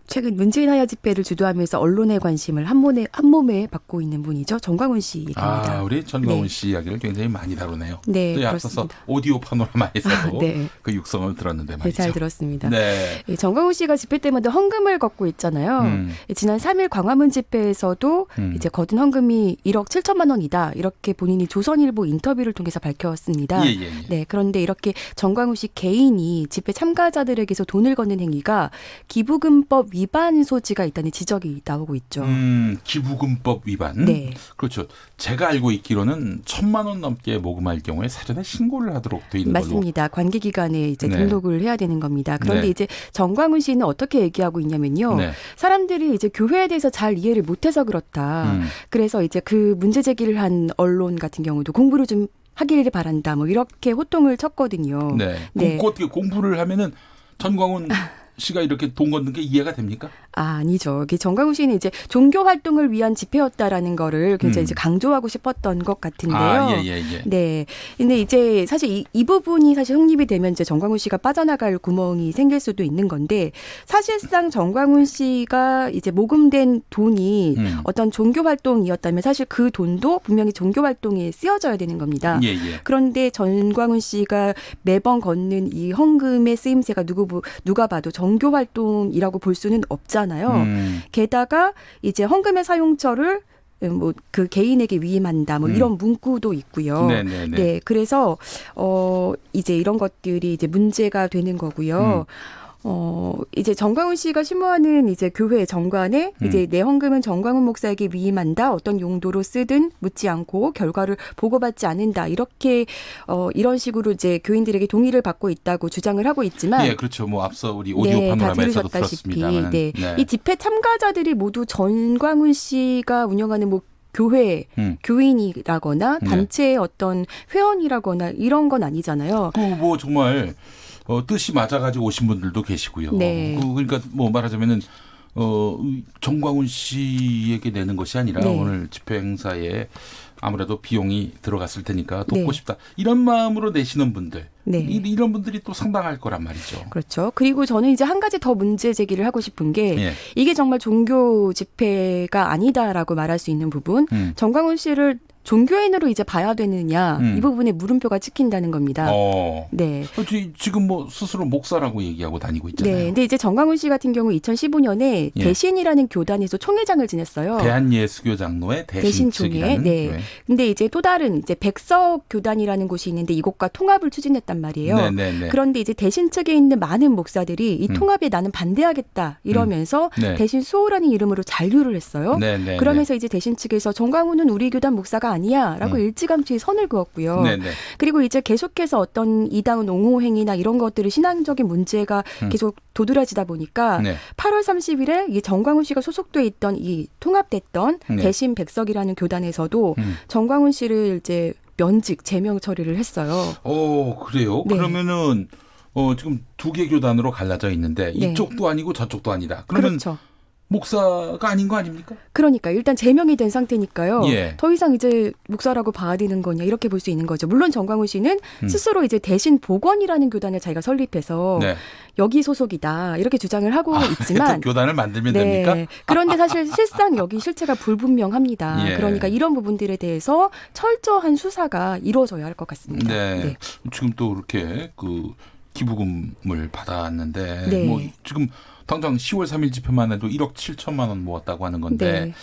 Speaker 11: 최근 문재인 하야 집회를 주도하면서 언론의 관심을 한몸에 받고 있는 분이죠. 정광훈 씨 얘기입니다.
Speaker 3: 우리 전광훈
Speaker 11: 네.
Speaker 3: 씨 이야기를 굉장히 많이 다루네요.
Speaker 11: 네,
Speaker 3: 또 앞서서
Speaker 11: 그렇습니다.
Speaker 3: 오디오 파노라마에서도
Speaker 11: 네.
Speaker 3: 그 육성을 들었는데
Speaker 11: 네,
Speaker 3: 말이죠.
Speaker 11: 잘 들었습니다.
Speaker 3: 네.
Speaker 11: 정광훈 씨가 집회 때마다 헌금을 걷고 있잖아요. 지난 3일 광화문 집회에서도 이제 거둔 헌금이 1억 7천만 원이다. 이렇게 본인이 조선일보 인터뷰를 통해서 밝혔습니다.
Speaker 3: 예.
Speaker 11: 네, 그런데 이렇게 정광훈 씨 개인이 집회 참가자들에게서 돈을 걷는 행위가 기부금법 위반 소지가 있다는 지적이 나오고 있죠.
Speaker 3: 기부금법 위반.
Speaker 11: 네.
Speaker 3: 그렇죠. 제가 알고 있기로는 1,000만 원 넘게 모금할 경우에 사전에 신고를 하도록 돼 있는 걸로.
Speaker 11: 맞습니다. 관계기관에 이제
Speaker 3: 네.
Speaker 11: 등록을 해야 되는 겁니다. 그런데
Speaker 3: 네.
Speaker 11: 이제 정광훈 씨는 어떻게 얘기하고 있냐면요.
Speaker 3: 네.
Speaker 11: 사람들이 이제 교회에 대해서 잘 이해를 못해서 그렇다. 그래서 이제 그 문제 제기를 한 언론 같은 경우도 공부를 좀 하기를 바란다. 뭐 이렇게 호통을 쳤거든요.
Speaker 3: 네.
Speaker 11: 네.
Speaker 3: 어떻게 공부를 하면은 전광훈 씨가 이렇게 돈 걷는 게 이해가 됩니까?
Speaker 11: 아니죠. 정광훈 씨는 이제 종교 활동을 위한 집회였다라는 거를 굉장히 이제 강조하고 싶었던 것 같은데요.
Speaker 3: 예.
Speaker 11: 네. 근데 이제 사실 이 부분이 사실 성립이 되면 이제 정광훈 씨가 빠져나갈 구멍이 생길 수도 있는 건데 사실상 정광훈 씨가 이제 모금된 돈이 어떤 종교 활동이었다면 사실 그 돈도 분명히 종교 활동에 쓰여져야 되는 겁니다.
Speaker 3: 예.
Speaker 11: 그런데 전광훈 씨가 매번 걷는 이 헌금의 쓰임새가 누가 봐도 종교 활동이라고 볼 수는 없잖아요. 게다가 이제 헌금의 사용처를 뭐 그 개인에게 위임한다 뭐 이런 문구도 있고요. 네, 그래서 이제 이런 것들이 이제 문제가 되는 거고요. 이제 정광훈 씨가 심무하는 이제 교회 정관에 이제 내 헌금은 정광훈 목사에게 위임한다. 어떤 용도로 쓰든 묻지 않고 결과를 보고받지 않는다. 이렇게 이런 식으로 이제 교인들에게 동의를 받고 있다고 주장을 하고 있지만
Speaker 3: 예, 그렇죠. 뭐 앞서 우리 오디오 파노라마에서도 들었습니다만.
Speaker 11: 네. 이 집회 참가자들이 모두 전광훈 씨가 운영하는 뭐 교회, 교인이라거나 단체의 어떤 회원이라거나 이런 건 아니잖아요.
Speaker 3: 그 뭐 정말 뜻이 맞아가지고 오신 분들도 계시고요.
Speaker 11: 네.
Speaker 3: 그러니까 뭐 말하자면은 정광훈 씨에게 내는 것이 아니라
Speaker 11: 네.
Speaker 3: 오늘 집회 행사에 아무래도 비용이 들어갔을 테니까 돕고
Speaker 11: 네.
Speaker 3: 싶다. 이런 마음으로 내시는 분들.
Speaker 11: 네.
Speaker 3: 이런 분들이 또 상당할 거란 말이죠.
Speaker 11: 그렇죠. 그리고 저는 이제 한 가지 더 문제 제기를 하고 싶은 게
Speaker 3: 예.
Speaker 11: 이게 정말 종교 집회가 아니다라고 말할 수 있는 부분. 정광훈 씨를 종교인으로 이제 봐야 되느냐 이 부분에 물음표가 찍힌다는 겁니다. 네.
Speaker 3: 지금 뭐 스스로 목사라고 얘기하고 다니고 있잖아요.
Speaker 11: 네. 근데 이제 정광훈 씨 같은 경우 2015년에
Speaker 3: 예.
Speaker 11: 대신이라는 교단에서 총회장을 지냈어요.
Speaker 3: 대한예수교 장로의 대신총회.
Speaker 11: 네. 근데 이제 또 다른 이제 백석 교단이라는 곳이 있는데 이곳과 통합을 추진했단 말이에요.
Speaker 3: 네.
Speaker 11: 그런데 이제 대신 측에 있는 많은 목사들이 이 통합에 나는 반대하겠다 이러면서
Speaker 3: 네.
Speaker 11: 대신 수호라는 이름으로 잔류를 했어요.
Speaker 3: 네.
Speaker 11: 그러면서 이제 대신 측에서 정광훈은 우리 교단 목사가 아니야라고 일찌감치 선을 그었고요.
Speaker 3: 네.
Speaker 11: 그리고 이제 계속해서 어떤 이당은 옹호 행위나 이런 것들이 신앙적인 문제가 계속 도드라지다 보니까
Speaker 3: 네.
Speaker 11: 8월 30일에 이 정광훈 씨가 소속돼 있던 이 통합됐던
Speaker 3: 네.
Speaker 11: 대신 백석이라는 교단에서도 정광훈 씨를 이제 면직 제명 처리를 했어요.
Speaker 3: 그래요?
Speaker 11: 네.
Speaker 3: 그러면은 지금 두 개 교단으로 갈라져 있는데
Speaker 11: 네.
Speaker 3: 이쪽도 아니고 저쪽도 아니라. 그러면
Speaker 11: 그렇죠.
Speaker 3: 목사가 아닌 거 아닙니까?
Speaker 11: 그러니까 일단 제명이 된 상태니까요.
Speaker 3: 예.
Speaker 11: 더 이상 이제 목사라고 봐야 되는 거냐 이렇게 볼 수 있는 거죠. 물론 정광훈 씨는 스스로 이제 대신 복원이라는 교단을 자기가 설립해서
Speaker 3: 네.
Speaker 11: 여기 소속이다 이렇게 주장을 하고 있지만
Speaker 3: 교단을 만들면
Speaker 11: 네.
Speaker 3: 됩니까?
Speaker 11: 그런데 사실 실상 여기 실체가 불분명합니다.
Speaker 3: 예.
Speaker 11: 그러니까 이런 부분들에 대해서 철저한 수사가 이루어져야 할 것 같습니다.
Speaker 3: 네. 지금 또 이렇게 그 기부금을 받았는데
Speaker 11: 네.
Speaker 3: 뭐 지금 당장 10월 3일 집회만 해도 1억 7천만 원 모았다고 하는 건데
Speaker 11: 네.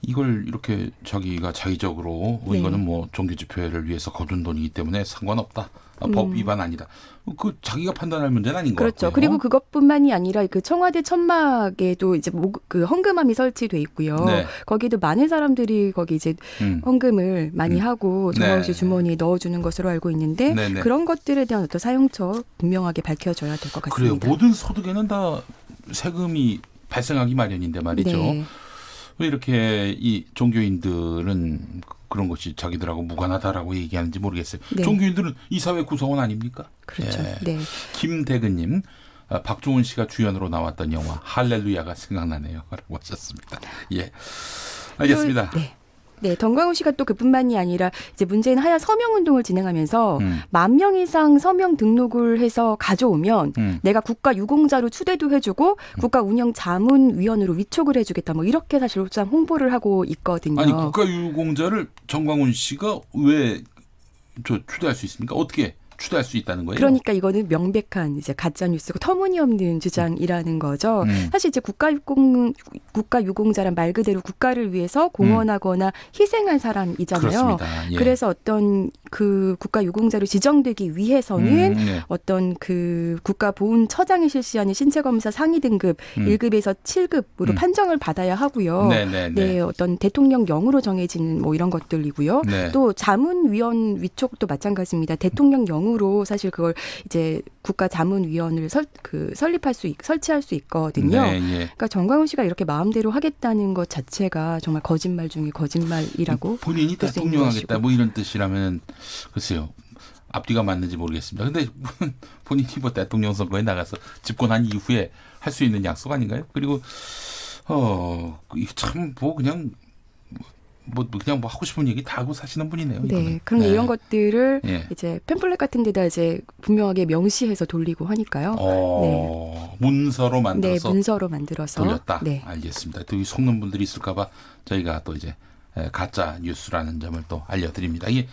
Speaker 3: 이걸 이렇게 자기가 자의적으로
Speaker 11: 네.
Speaker 3: 이거는 뭐 종교 집회를 위해서 거둔 돈이기 때문에 상관없다. 법 위반 아니다. 그 자기가 판단할 문제는 아닌 것
Speaker 11: 그렇죠.
Speaker 3: 같고요.
Speaker 11: 그리고 그것뿐만이 아니라 그 청와대 천막에도 이제 그 헌금함이 설치돼 있고요.
Speaker 3: 네.
Speaker 11: 거기도 많은 사람들이 거기 이제 헌금을 많이 하고 정광훈 씨
Speaker 3: 네.
Speaker 11: 주머니에 넣어주는 것으로 알고 있는데
Speaker 3: 네네.
Speaker 11: 그런 것들에 대한 어떤 사용처 분명하게 밝혀져야 될 것
Speaker 3: 그래요.
Speaker 11: 같습니다.
Speaker 3: 모든 소득에는 다 세금이 발생하기 마련인데 말이죠.
Speaker 11: 네.
Speaker 3: 왜 이렇게 이 종교인들은 그런 것이 자기들하고 무관하다라고 얘기하는지 모르겠어요.
Speaker 11: 네.
Speaker 3: 종교인들은 이 사회 구성원 아닙니까?
Speaker 11: 그렇죠.
Speaker 3: 예.
Speaker 11: 네.
Speaker 3: 김대근님, 박종훈 씨가 주연으로 나왔던 영화 할렐루야가 생각나네요. 라고 하셨습니다. 예, 알겠습니다.
Speaker 11: 네. 네, 정광훈 씨가 또 그뿐만이 아니라 이제 문재인 하야 서명 운동을 진행하면서 10,000명 이상 서명 등록을 해서 가져오면 내가 국가 유공자로 추대도 해주고 국가 운영 자문위원으로 위촉을 해주겠다. 뭐 이렇게 사실 참 홍보를 하고 있거든요.
Speaker 3: 아니 국가 유공자를 정광훈 씨가 왜 추대할 수 있습니까? 어떻게 추대할 수 있다는 거예요?
Speaker 11: 그러니까 이거는 명백한 이제 가짜 뉴스고 터무니없는 주장이라는 거죠. 사실 이제 국가 유공자란 말 그대로 국가를 위해서 공헌하거나 희생한 사람이잖아요.
Speaker 3: 그렇습니다. 예.
Speaker 11: 그래서 어떤 그 국가 유공자로 지정되기 위해서는
Speaker 3: 네.
Speaker 11: 어떤 그 국가보훈처장이 실시하는 신체 검사 상위 등급 1급에서 7급으로 판정을 받아야 하고요. 네, 어떤 대통령령으로 정해진 뭐 이런 것들이고요.
Speaker 3: 네.
Speaker 11: 또 자문위원 위촉도 마찬가지입니다. 대통령령으로 사실 그걸 이제 국가자문위원을 설치할 수 있거든요.
Speaker 3: 네, 예.
Speaker 11: 그러니까 정광훈 씨가 이렇게 마음대로 하겠다는 것 자체가 정말 거짓말 중에 거짓말이라고
Speaker 3: 본인이
Speaker 11: 볼수 있는
Speaker 3: 대통령하겠다
Speaker 11: 것이고.
Speaker 3: 뭐 이런 뜻이라면 글쎄요. 앞뒤가 맞는지 모르겠습니다. 근데 본인이 뭐 대통령 선거에 나가서 집권한 이후에 할 수 있는 약속 아닌가요? 그리고 참 뭐 그냥 그냥 뭐 하고 싶은 얘기 다 하고 사시는 분이네요.
Speaker 11: 네,
Speaker 3: 이거는.
Speaker 11: 그런데
Speaker 3: 네.
Speaker 11: 이런 것들을
Speaker 3: 예.
Speaker 11: 이제 팸플렛 같은 데다 이제 분명하게 명시해서 돌리고 하니까요.
Speaker 3: 문서로 만들어서
Speaker 11: 네, 문서로 만들어서
Speaker 3: 돌렸다.
Speaker 11: 네.
Speaker 3: 알겠습니다. 또 속는 분들이 있을까봐 저희가 또 이제 가짜 뉴스라는 점을 또 알려드립니다. 이게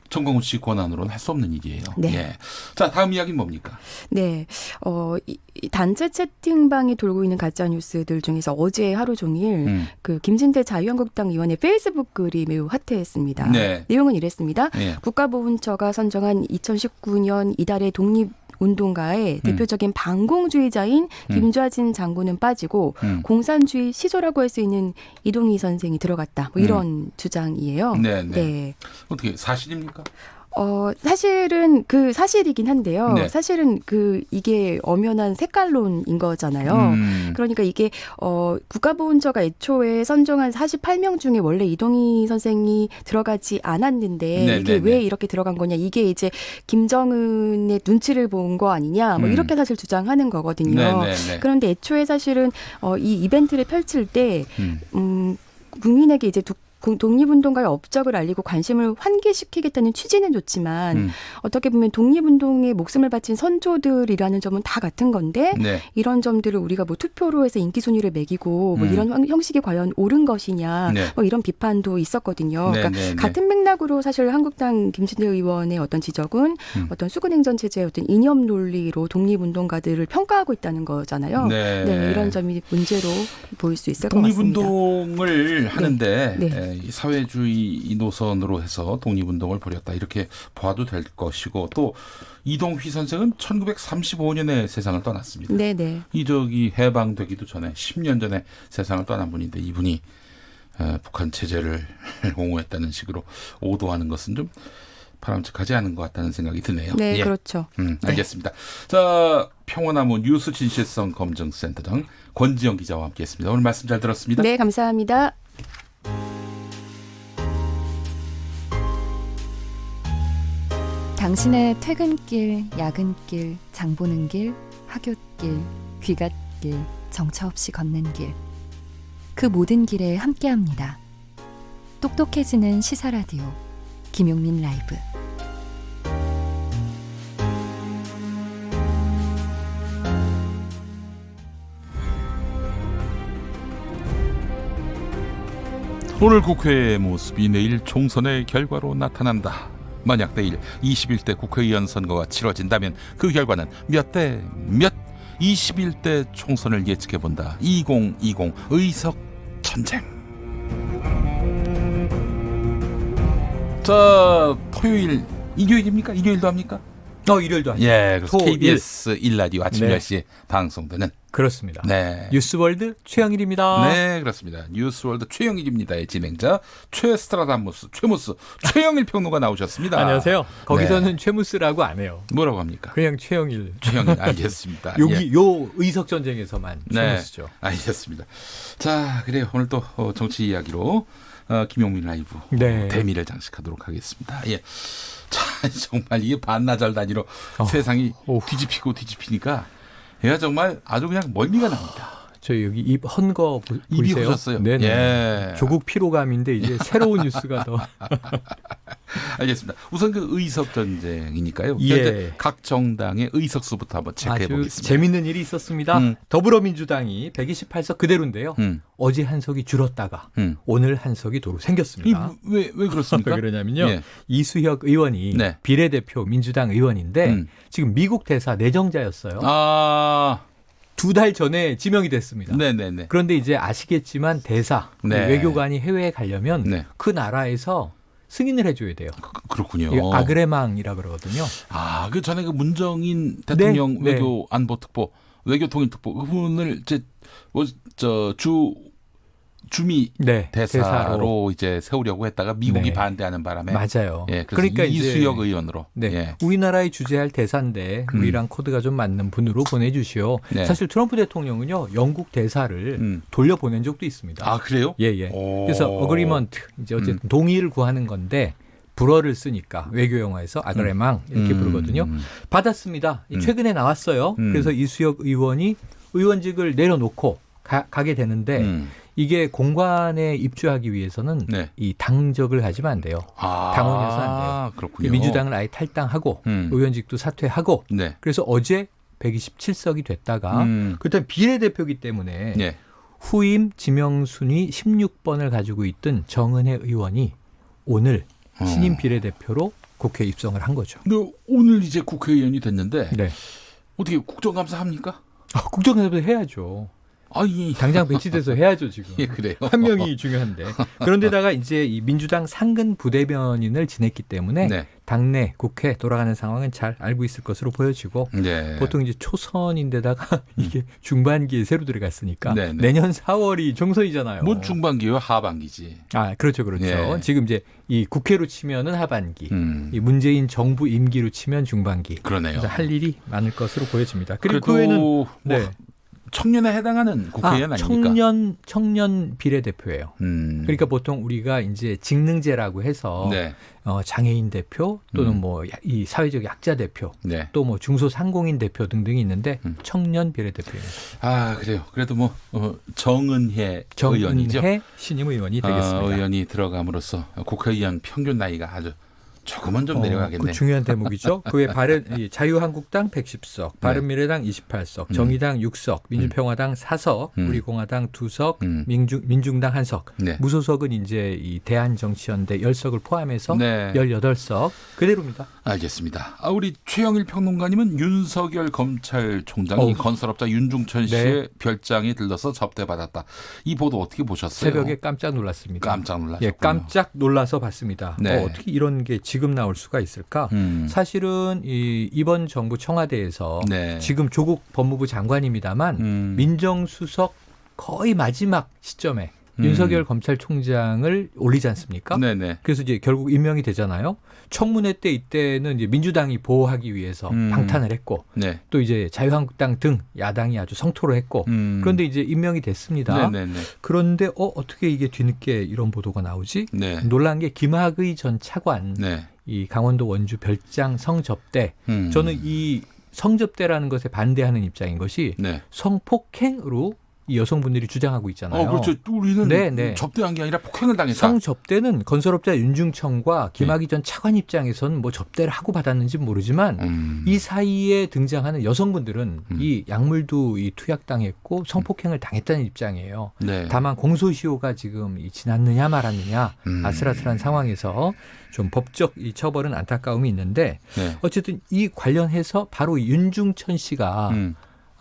Speaker 3: 정광훈 씨 권한으로는 할 수 없는 일이에요.
Speaker 11: 네.
Speaker 3: 예. 자, 다음 이야기는 뭡니까?
Speaker 11: 네, 이 단체 채팅방에 돌고 있는 가짜 뉴스들 중에서 어제 하루 종일 그 김진태 자유한국당 의원의 페이스북 글이 매우 핫했습니다.
Speaker 3: 네.
Speaker 11: 내용은 이랬습니다.
Speaker 3: 네.
Speaker 11: 국가보훈처가 선정한 2019년 이달의 독립운동가의 대표적인 반공주의자인 김좌진 장군은 빠지고 공산주의 시조라고 할 수 있는 이동희 선생이 들어갔다. 뭐 이런 주장이에요.
Speaker 3: 네.
Speaker 11: 네.
Speaker 3: 어떻게 사실입니까?
Speaker 11: 사실은 그 사실이긴 한데요.
Speaker 3: 네.
Speaker 11: 사실은 이게 엄연한 색깔론인 거잖아요. 그러니까 이게 국가보훈처가 애초에 선정한 48명 중에 원래 이동희 선생이 들어가지 않았는데
Speaker 3: 네,
Speaker 11: 이게
Speaker 3: 네,
Speaker 11: 왜
Speaker 3: 네.
Speaker 11: 이렇게 들어간 거냐. 이게 이제 김정은의 눈치를 본 거 아니냐. 뭐 이렇게 사실 주장하는 거거든요.
Speaker 3: 네.
Speaker 11: 그런데 애초에 사실은 이 이벤트를 펼칠 때 국민에게 이제 독립운동가의 업적을 알리고 관심을 환기시키겠다는 취지는 좋지만 어떻게 보면 독립운동에 목숨을 바친 선조들이라는 점은 다 같은 건데
Speaker 3: 네.
Speaker 11: 이런 점들을 우리가 뭐 투표로 해서 인기 순위를 매기고 뭐 이런 형식이 과연 옳은 것이냐
Speaker 3: 네.
Speaker 11: 뭐 이런 비판도 있었거든요.
Speaker 3: 네,
Speaker 11: 그러니까
Speaker 3: 네, 네.
Speaker 11: 같은 맥락으로 사실 한국당 김진태 의원의 어떤 지적은 어떤 수군행전 체제의 어떤 이념 논리로 독립운동가들을 평가하고 있다는 거잖아요.
Speaker 3: 네.
Speaker 11: 네, 이런 점이 문제로 보일 수 있을 것 같습니다.
Speaker 3: 독립운동을 하는데
Speaker 11: 네.
Speaker 3: 이 사회주의 노선으로 해서 독립운동을 벌였다 이렇게 봐도 될 것이고 또 이동휘 선생은 1935년에 세상을 떠났습니다.
Speaker 11: 네네.
Speaker 3: 이적이 해방되기도 전에 10년 전에 세상을 떠난 분인데 이분이 북한 체제를 옹호했다는 식으로 오도하는 것은 좀 바람직하지 않은 것 같다는 생각이 드네요.
Speaker 11: 네,
Speaker 3: 예.
Speaker 11: 그렇죠.
Speaker 3: 알겠습니다. 자, 평화나무 뉴스 진실성 검증센터장 권지영 기자와 함께했습니다. 오늘 말씀 잘 들었습니다.
Speaker 11: 네, 감사합니다.
Speaker 12: 당신의 퇴근길, 야근길, 장보는 길, 학교길, 귀갓길, 정처 없이 걷는 길. 그 모든 길에 함께합니다. 똑똑해지는 시사라디오 김용민 라이브.
Speaker 3: 오늘 국회의 모습이 내일 총선의 결과로 나타난다. 만약 내일 21대 국회의원 선거가 치러진다면 그 결과는 몇 대 몇? 21대 총선을 예측해본다. 2020 의석 전쟁. 자, 토요일, 일요일입니까? 일요일도 합니까?
Speaker 13: 일요일도 하죠.
Speaker 3: 예, 그래서
Speaker 13: 토일.
Speaker 3: KBS 1라디오 아침
Speaker 13: 네.
Speaker 3: 10시에 방송되는.
Speaker 13: 그렇습니다.
Speaker 3: 네.
Speaker 13: 뉴스월드 최영일입니다.
Speaker 3: 네, 그렇습니다. 뉴스월드 최영일입니다의 진행자 최스트라다무스, 최영일 평론가 나오셨습니다.
Speaker 13: 안녕하세요. 거기서는
Speaker 3: 네.
Speaker 13: 최무스라고 안 해요.
Speaker 3: 뭐라고 합니까?
Speaker 13: 그냥 최영일.
Speaker 3: 최영일, 알겠습니다.
Speaker 13: 여기 요 의석 전쟁에서만 최무스죠.
Speaker 3: 네, 알겠습니다. 자, 그래요. 오늘 또 정치 이야기로 김용민 라이브
Speaker 13: 네.
Speaker 3: 대미를 장식하도록 하겠습니다. 예. 자, 정말 이게 반나절 단위로 세상이 뒤집히니까 얘가 정말 아주 그냥 멀미가 납니다.
Speaker 13: 저 여기 입 헌 거
Speaker 3: 입이
Speaker 13: 보이세요?
Speaker 3: 허셨어요.
Speaker 13: 네네.
Speaker 3: 예.
Speaker 13: 조국 피로감인데 이제 새로운 뉴스가 더.
Speaker 3: 알겠습니다. 우선 그 의석 전쟁이니까요.
Speaker 13: 예.
Speaker 3: 현재 각 정당의 의석수부터 한번 체크해
Speaker 13: 아주
Speaker 3: 보겠습니다.
Speaker 13: 재밌는 일이 있었습니다. 더불어민주당이 128석 그대로인데요. 어제 한 석이 줄었다가 오늘 한 석이 도로 생겼습니다.
Speaker 3: 왜 그렇습니까?
Speaker 13: 왜 그러냐면요.
Speaker 3: 예.
Speaker 13: 이수혁 의원이
Speaker 3: 네.
Speaker 13: 비례대표 민주당 의원인데 지금 미국 대사 내정자였어요.
Speaker 3: 아,
Speaker 13: 2달 전에 지명이 됐습니다.
Speaker 3: 네네네.
Speaker 13: 그런데 이제 아시겠지만 대사,
Speaker 3: 네.
Speaker 13: 외교관이 해외에 가려면
Speaker 3: 네.
Speaker 13: 그 나라에서 승인을 해줘야 돼요.
Speaker 3: 그렇군요.
Speaker 13: 이게 아그레망이라 그러거든요.
Speaker 3: 아, 그 전에 그 문정인 대통령
Speaker 13: 네.
Speaker 3: 외교 안보특보, 외교통일특보 그분을 이제 주미
Speaker 13: 네,
Speaker 3: 대사로 이제 세우려고 했다가 미국이
Speaker 13: 네.
Speaker 3: 반대하는 바람에
Speaker 13: 맞아요.
Speaker 3: 예, 그래서
Speaker 13: 그러니까
Speaker 3: 이수혁
Speaker 13: 이제
Speaker 3: 의원으로
Speaker 13: 네.
Speaker 3: 예.
Speaker 13: 우리나라에 주재할 대사인데 우리랑 코드가 좀 맞는 분으로 보내주시오.
Speaker 3: 네.
Speaker 13: 사실 트럼프 대통령은요 영국 대사를 돌려보낸 적도 있습니다.
Speaker 3: 아, 그래요?
Speaker 13: 예예.
Speaker 3: 오.
Speaker 13: 그래서 어그리먼트 이제 어쨌든 동의를 구하는 건데 불어를 쓰니까 외교 영화에서 아그레망 이렇게 부르거든요. 받았습니다. 최근에 나왔어요. 그래서 이수혁 의원이 의원직을 내려놓고 가게 되는데 이게 공관에 입주하기 위해서는
Speaker 3: 네.
Speaker 13: 이 당적을 가지면 안 돼요. 당원이어서 안 돼요.
Speaker 3: 그렇군요.
Speaker 13: 민주당을 아예 탈당하고 의원직도 사퇴하고
Speaker 3: 네.
Speaker 13: 그래서 어제 127석이 됐다가 그때 비례대표기 때문에
Speaker 3: 네.
Speaker 13: 후임 지명순위 16번을 가지고 있던 정은혜 의원이 오늘 신임 비례대표로 국회에 입성을 한 거죠.
Speaker 3: 근데 오늘 이제 국회의원이 됐는데
Speaker 13: 네.
Speaker 3: 어떻게 국정감사 합니까?
Speaker 13: 국정감사 해야죠.
Speaker 3: 아니,
Speaker 13: 당장 배치돼서 해야죠 지금.
Speaker 3: 예, 그래요.
Speaker 13: 한 명이 중요한데. 그런데다가 이제 이 민주당 상근 부대변인을 지냈기 때문에
Speaker 3: 네.
Speaker 13: 당내 국회 돌아가는 상황은 잘 알고 있을 것으로 보여지고
Speaker 3: 네.
Speaker 13: 보통 이제 초선인데다가 이게 중반기에 새로 들어갔으니까
Speaker 3: 네, 네.
Speaker 13: 내년 4월이 총선이잖아요.
Speaker 3: 뭔 중반기요? 하반기지.
Speaker 13: 아, 그렇죠.
Speaker 3: 예.
Speaker 13: 지금 이제 이 국회로 치면은 하반기, 이 문재인 정부 임기로 치면 중반기.
Speaker 3: 그러네요.
Speaker 13: 그래서 할 일이 많을 것으로 보여집니다. 그리고
Speaker 3: 그래도
Speaker 13: 그 외에는
Speaker 3: 뭐
Speaker 13: 네.
Speaker 3: 청년에 해당하는 국회의원 아닙니까?
Speaker 13: 청년 비례대표예요. 그러니까 보통 우리가 이제 직능제라고 해서
Speaker 3: 네.
Speaker 13: 장애인 대표 또는 뭐 이 사회적 약자 대표
Speaker 3: 네.
Speaker 13: 또 뭐 중소상공인 대표 등등이 있는데 청년 비례대표입니다.
Speaker 3: 아, 그래요. 그래도 뭐 정은혜 의원이죠.
Speaker 13: 정은혜 신임 의원이 되겠습니다.
Speaker 3: 의원이 들어감으로써 국회의원 평균 나이가 아주 조금은 좀 내려가겠네요.
Speaker 13: 그 중요한 대목이죠. 그 외에 자유한국당 110석, 바른미래당 28석, 정의당 6석, 민주평화당 4석, 우리공화당 2석, 민중당 1석,
Speaker 3: 네.
Speaker 13: 무소속은 이제 이 대한정치연대 10석을 포함해서
Speaker 3: 네.
Speaker 13: 18석 그대로입니다.
Speaker 3: 알겠습니다. 우리 최영일 평론가님은 윤석열 검찰총장이 건설업자 윤중천 씨의
Speaker 13: 네.
Speaker 3: 별장에 들러서 접대받았다. 이 보도 어떻게 보셨어요?
Speaker 13: 새벽에 깜짝 놀랐습니다.
Speaker 3: 깜짝 놀라셨군요.
Speaker 13: 예, 깜짝 놀라서 봤습니다.
Speaker 3: 네.
Speaker 13: 어떻게 이런 게 지금 나올 수가 있을까? 사실은 이번 정부 청와대에서
Speaker 3: 네.
Speaker 13: 지금 조국 법무부 장관입니다만 민정수석 거의 마지막 시점에 윤석열 검찰총장을 올리지 않습니까?
Speaker 3: 네네.
Speaker 13: 그래서 이제 결국 임명이 되잖아요. 청문회 때 이때는 이제 민주당이 보호하기 위해서 방탄을 했고
Speaker 3: 네.
Speaker 13: 또 이제 자유한국당 등 야당이 아주 성토를 했고 그런데 이제 임명이 됐습니다.
Speaker 3: 네네네.
Speaker 13: 그런데 어떻게 이게 뒤늦게 이런 보도가 나오지?
Speaker 3: 네.
Speaker 13: 놀란 게 김학의 전 차관
Speaker 3: 네.
Speaker 13: 이 강원도 원주 별장 성접대 저는 이 성접대라는 것에 반대하는 입장인 것이
Speaker 3: 네.
Speaker 13: 성폭행으로 이 여성분들이 주장하고 있잖아요.
Speaker 3: 그렇죠. 우리는
Speaker 13: 네.
Speaker 3: 접대한 게 아니라 폭행을 당했다.
Speaker 13: 성접대는 건설업자 윤중천과 김학의 전 차관 입장에서는 뭐 접대를 하고 받았는지 모르지만 이 사이에 등장하는 여성분들은 이 약물도 이 투약당했고 성폭행을 당했다는 입장이에요.
Speaker 3: 네.
Speaker 13: 다만 공소시효가 지금 지났느냐 말았느냐 아슬아슬한 상황에서 좀 법적 이 처벌은 안타까움이 있는데
Speaker 3: 네.
Speaker 13: 어쨌든 이 관련해서 바로 윤중천 씨가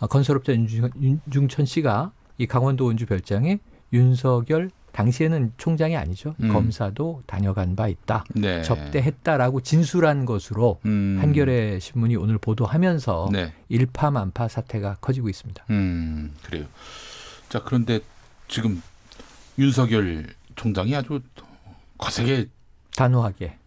Speaker 13: 건설업자 윤중천 씨가 이 강원도 원주 별장에 윤석열 당시에는 총장이 아니죠. 검사도 다녀간 바 있다.
Speaker 3: 네.
Speaker 13: 접대했다라고 진술한 것으로 한겨레 신문이 오늘 보도하면서
Speaker 3: 네.
Speaker 13: 일파만파 사태가 커지고 있습니다.
Speaker 3: 그래요. 자, 그런데 윤석열 총장이 아주 거세게
Speaker 13: 단호하게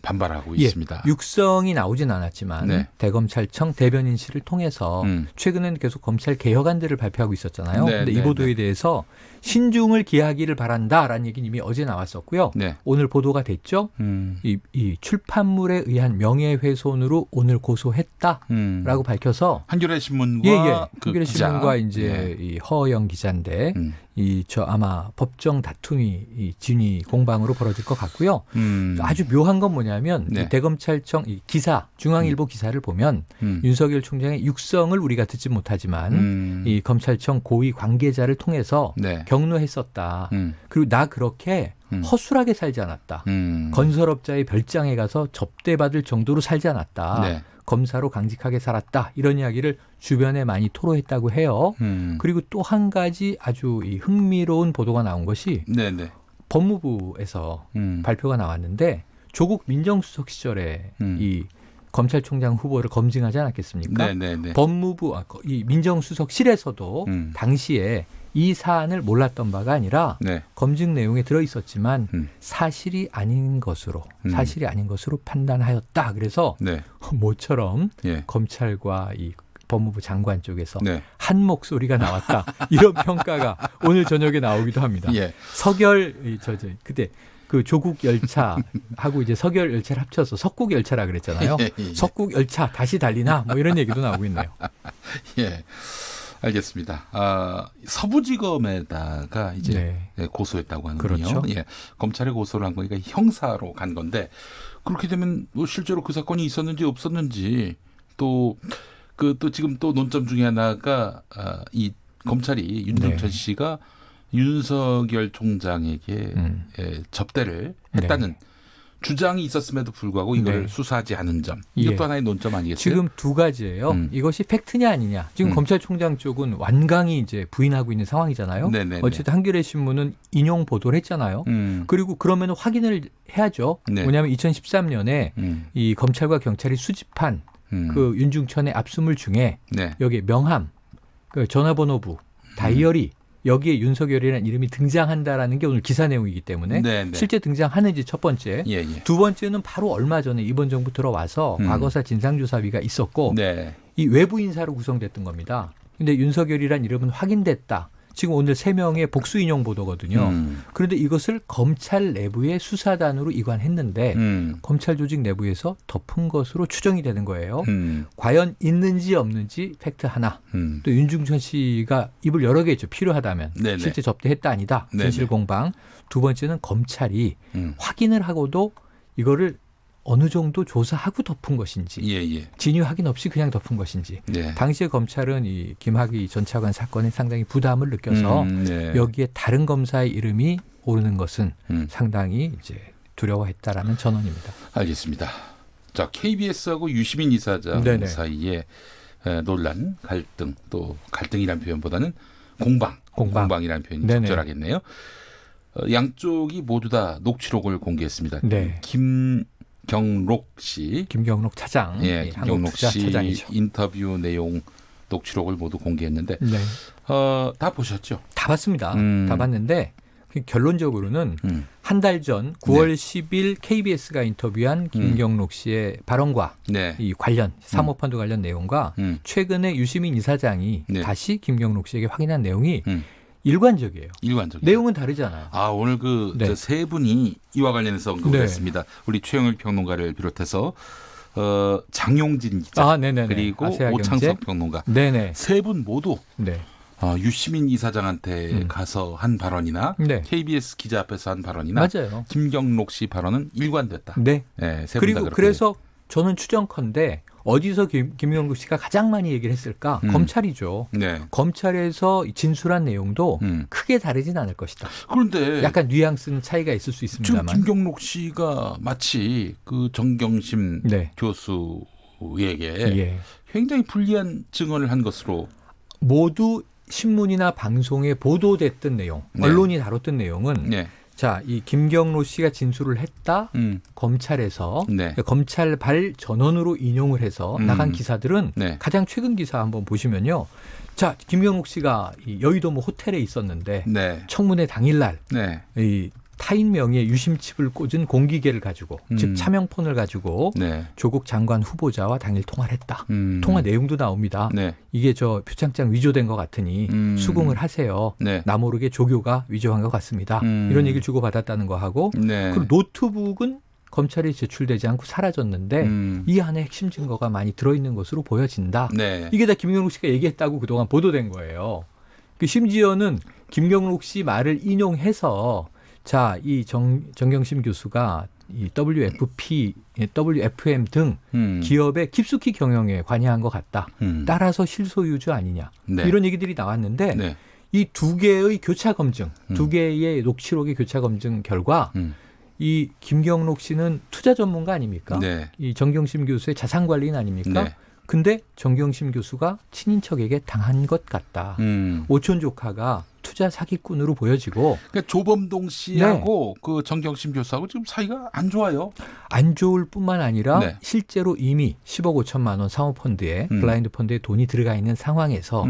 Speaker 3: 반발하고 있습니다.
Speaker 13: 육성이 나오진 않았지만
Speaker 3: 네.
Speaker 13: 대검찰청 대변인실을 통해서 최근에는 계속 검찰 개혁안들을 발표하고 있었잖아요. 그런데 이 보도에 대해서 신중을 기하기를 바란다라는 얘기는 이미 어제 나왔었고요.
Speaker 3: 네.
Speaker 13: 오늘 보도가 됐죠. 이 출판물에 의한 명예훼손으로 오늘 고소했다라고 밝혀서
Speaker 3: 한겨레 신문과
Speaker 13: 한겨레 신문과 이제 이 허영 기자인데 아마 법정 다툼이 이 진위 공방으로 벌어질 것 같고요. 아주 묘한 건 뭐냐면 이 대검찰청 이 기사 중앙일보 기사를 보면 윤석열 총장의 육성을 우리가 듣지 못하지만 이 검찰청 고위 관계자를 통해서 격려했었다. 그리고 나 그렇게 허술하게 살지 않았다. 건설업자의 별장에 가서 접대받을 정도로 살지 않았다. 검사로 강직하게 살았다. 이런 이야기를 주변에 많이 토로했다고 해요. 그리고 또 한 가지 아주 이 흥미로운 보도가 나온 것이 법무부에서 발표가 나왔는데 조국 민정수석 시절에 이 검찰총장 후보를 검증하지 않았겠습니까? 법무부 이 민정수석실에서도 당시에 이 사안을 몰랐던 바가 아니라 검증 내용에 들어 있었지만 사실이 아닌 것으로 판단하였다. 그래서 모처럼 검찰과 이 법무부 장관 쪽에서 한 목소리가 나왔다. 이런 평가가 오늘 저녁에 나오기도 합니다. 서결 그때 그 조국 열차하고 이제 서결 열차를 합쳐서 석국 열차라 그랬잖아요. 석국 열차 다시 달리나 뭐 이런 얘기도 나오고 있네요.
Speaker 3: 알겠습니다. 서부지검에다가 이제 고소했다고 하는군요.
Speaker 13: 그렇죠.
Speaker 3: 검찰에 고소를 한 거니까 형사로 간 건데 그렇게 되면 뭐 실제로 그 사건이 있었는지 없었는지 또 지금 또 논점 중에 하나가 이 검찰이 윤중천 씨가 윤석열 총장에게 접대를 했다는 주장이 있었음에도 불구하고 이걸 수사하지 않은 점. 이것도 하나의 논점 아니겠어요?
Speaker 13: 지금 두 가지예요. 이것이 팩트냐 아니냐. 지금 검찰총장 쪽은 완강히 이제 부인하고 있는 상황이잖아요. 어쨌든 한겨레 신문은 인용 보도를 했잖아요. 그리고 그러면 확인을 해야죠. 뭐냐면 2013년에 이 검찰과 경찰이 수집한 그 윤중천의 압수물 중에 여기에 명함, 그 전화번호부, 다이어리 여기에 윤석열이라는 이름이 등장한다라는 게 오늘 기사 내용이기 때문에 실제 등장하는지 첫 번째. 두 번째는 바로 얼마 전에 이번 정부 들어와서 과거사 진상조사위가 있었고 이 외부 인사로 구성됐던 겁니다. 근데 윤석열이라는 이름은 확인됐다. 지금 오늘 3명의 복수 인용 보도거든요. 그런데 이것을 검찰 내부의 수사단으로 이관했는데 검찰 조직 내부에서 덮은 것으로 추정이 되는 거예요. 과연 있는지 없는지 팩트 하나. 또 윤중천 씨가 입을 여러 개 했죠. 필요하다면. 실제 접대했다 아니다. 진실 공방. 두 번째는 검찰이 확인을 하고도 이거를 어느 정도 조사하고 덮은 것인지 진위 확인 없이 그냥 덮은 것인지 당시에 검찰은 이 김학의 전 차관 사건에 상당히 부담을 느껴서 여기에 다른 검사의 이름이 오르는 것은 상당히 이제 두려워했다라는 전언입니다.
Speaker 3: 알겠습니다. 자, KBS하고 유시민 이사장 사이에 논란, 갈등, 또 갈등이라는 표현보다는 공방이라는 표현이 적절하겠네요. 양쪽이 모두 다 녹취록을 공개했습니다. 김경록
Speaker 13: 차장,
Speaker 3: 김경록 씨
Speaker 13: 차장이죠.
Speaker 3: 인터뷰 내용 녹취록을 모두 공개했는데 다 보셨죠?
Speaker 13: 다 봤습니다. 다 봤는데 결론적으로는 한 달 전 9월 10일 KBS가 인터뷰한 김경록 씨의 발언과 이 관련 사모펀드 관련 내용과 최근에 유시민 이사장이 다시 김경록 씨에게 확인한 내용이 일관적이에요. 내용은 다르잖아요.
Speaker 3: 오늘 세 분이 이와 관련해서 언급을 했습니다. 우리 최영일 평론가를 비롯해서 장용진 기자 그리고 오창석 평론가 세 분 모두 유시민 이사장한테 가서 한 발언이나
Speaker 13: 네.
Speaker 3: KBS 기자 앞에서 한 발언이나
Speaker 13: 맞아요.
Speaker 3: 김경록 씨 발언은 일관됐다.
Speaker 13: 네.
Speaker 3: 네, 세 분 다
Speaker 13: 그리고
Speaker 3: 그렇게.
Speaker 13: 그래서 저는 추정컨대 어디서 김경록 씨가 가장 많이 얘기를 했을까? 검찰이죠.
Speaker 3: 네.
Speaker 13: 검찰에서 진술한 내용도 크게 다르진 않을 것이다.
Speaker 3: 그런데
Speaker 13: 약간 뉘앙스는 차이가 있을 수
Speaker 3: 지금
Speaker 13: 있습니다만.
Speaker 3: 김경록 씨가 마치 그 정경심
Speaker 13: 네.
Speaker 3: 교수에게
Speaker 13: 예.
Speaker 3: 굉장히 불리한 증언을 한 것으로
Speaker 13: 모두 신문이나 방송에 보도됐던 내용,
Speaker 3: 네.
Speaker 13: 언론이 다뤘던 내용은
Speaker 3: 네.
Speaker 13: 자, 이 김경록 씨가 진술을 했다. 검찰에서
Speaker 3: 네.
Speaker 13: 검찰발 전원으로 인용을 해서 나간 기사들은
Speaker 3: 네.
Speaker 13: 가장 최근 기사 한번 보시면요. 자, 김경록 씨가 이 여의도 뭐 호텔에 있었는데
Speaker 3: 네.
Speaker 13: 청문회 당일날
Speaker 3: 네.
Speaker 13: 이 타인 명의의 유심칩을 꽂은 공기계를 가지고 즉 차명폰을 가지고
Speaker 3: 네.
Speaker 13: 조국 장관 후보자와 당일 통화를 했다.
Speaker 3: 음.
Speaker 13: 통화 내용도 나옵니다.
Speaker 3: 네.
Speaker 13: 이게 저 표창장 위조된 것 같으니 수긍을 하세요.
Speaker 3: 네.
Speaker 13: 나 모르게 조교가 위조한 것 같습니다. 이런 얘기를 주고받았다는 거 하고
Speaker 3: 네.
Speaker 13: 그리고 노트북은 검찰에 제출되지 않고 사라졌는데 이 안에 핵심 증거가 많이 들어있는 것으로 보여진다.
Speaker 3: 네.
Speaker 13: 이게 다 김경록 씨가 얘기했다고 그동안 보도된 거예요. 그 심지어는 김경록 씨 말을 인용해서 자, 이 정경심 교수가 이 WFM 등 기업의 깊숙이 경영에 관여한 것 같다. 따라서 실소유주 아니냐.
Speaker 3: 네.
Speaker 13: 이런 얘기들이 나왔는데
Speaker 3: 네.
Speaker 13: 이 두 개의 교차 검증, 두 개의 녹취록의 교차 검증 결과 이 김경록 씨는 투자 전문가 아닙니까?
Speaker 3: 네.
Speaker 13: 이 정경심 교수의 자산 관리인 아닙니까?
Speaker 3: 네.
Speaker 13: 근데 정경심 교수가 친인척에게 당한 것 같다. 오촌 조카가 투자 사기꾼으로 보여지고
Speaker 3: 그러니까 조범동 씨하고 그 정경심 교수하고 지금 사이가 안 좋아요.
Speaker 13: 안 좋을 뿐만 아니라
Speaker 3: 네.
Speaker 13: 실제로 이미 10억 5천만 원 사모펀드에 블라인드 펀드에 돈이 들어가 있는 상황에서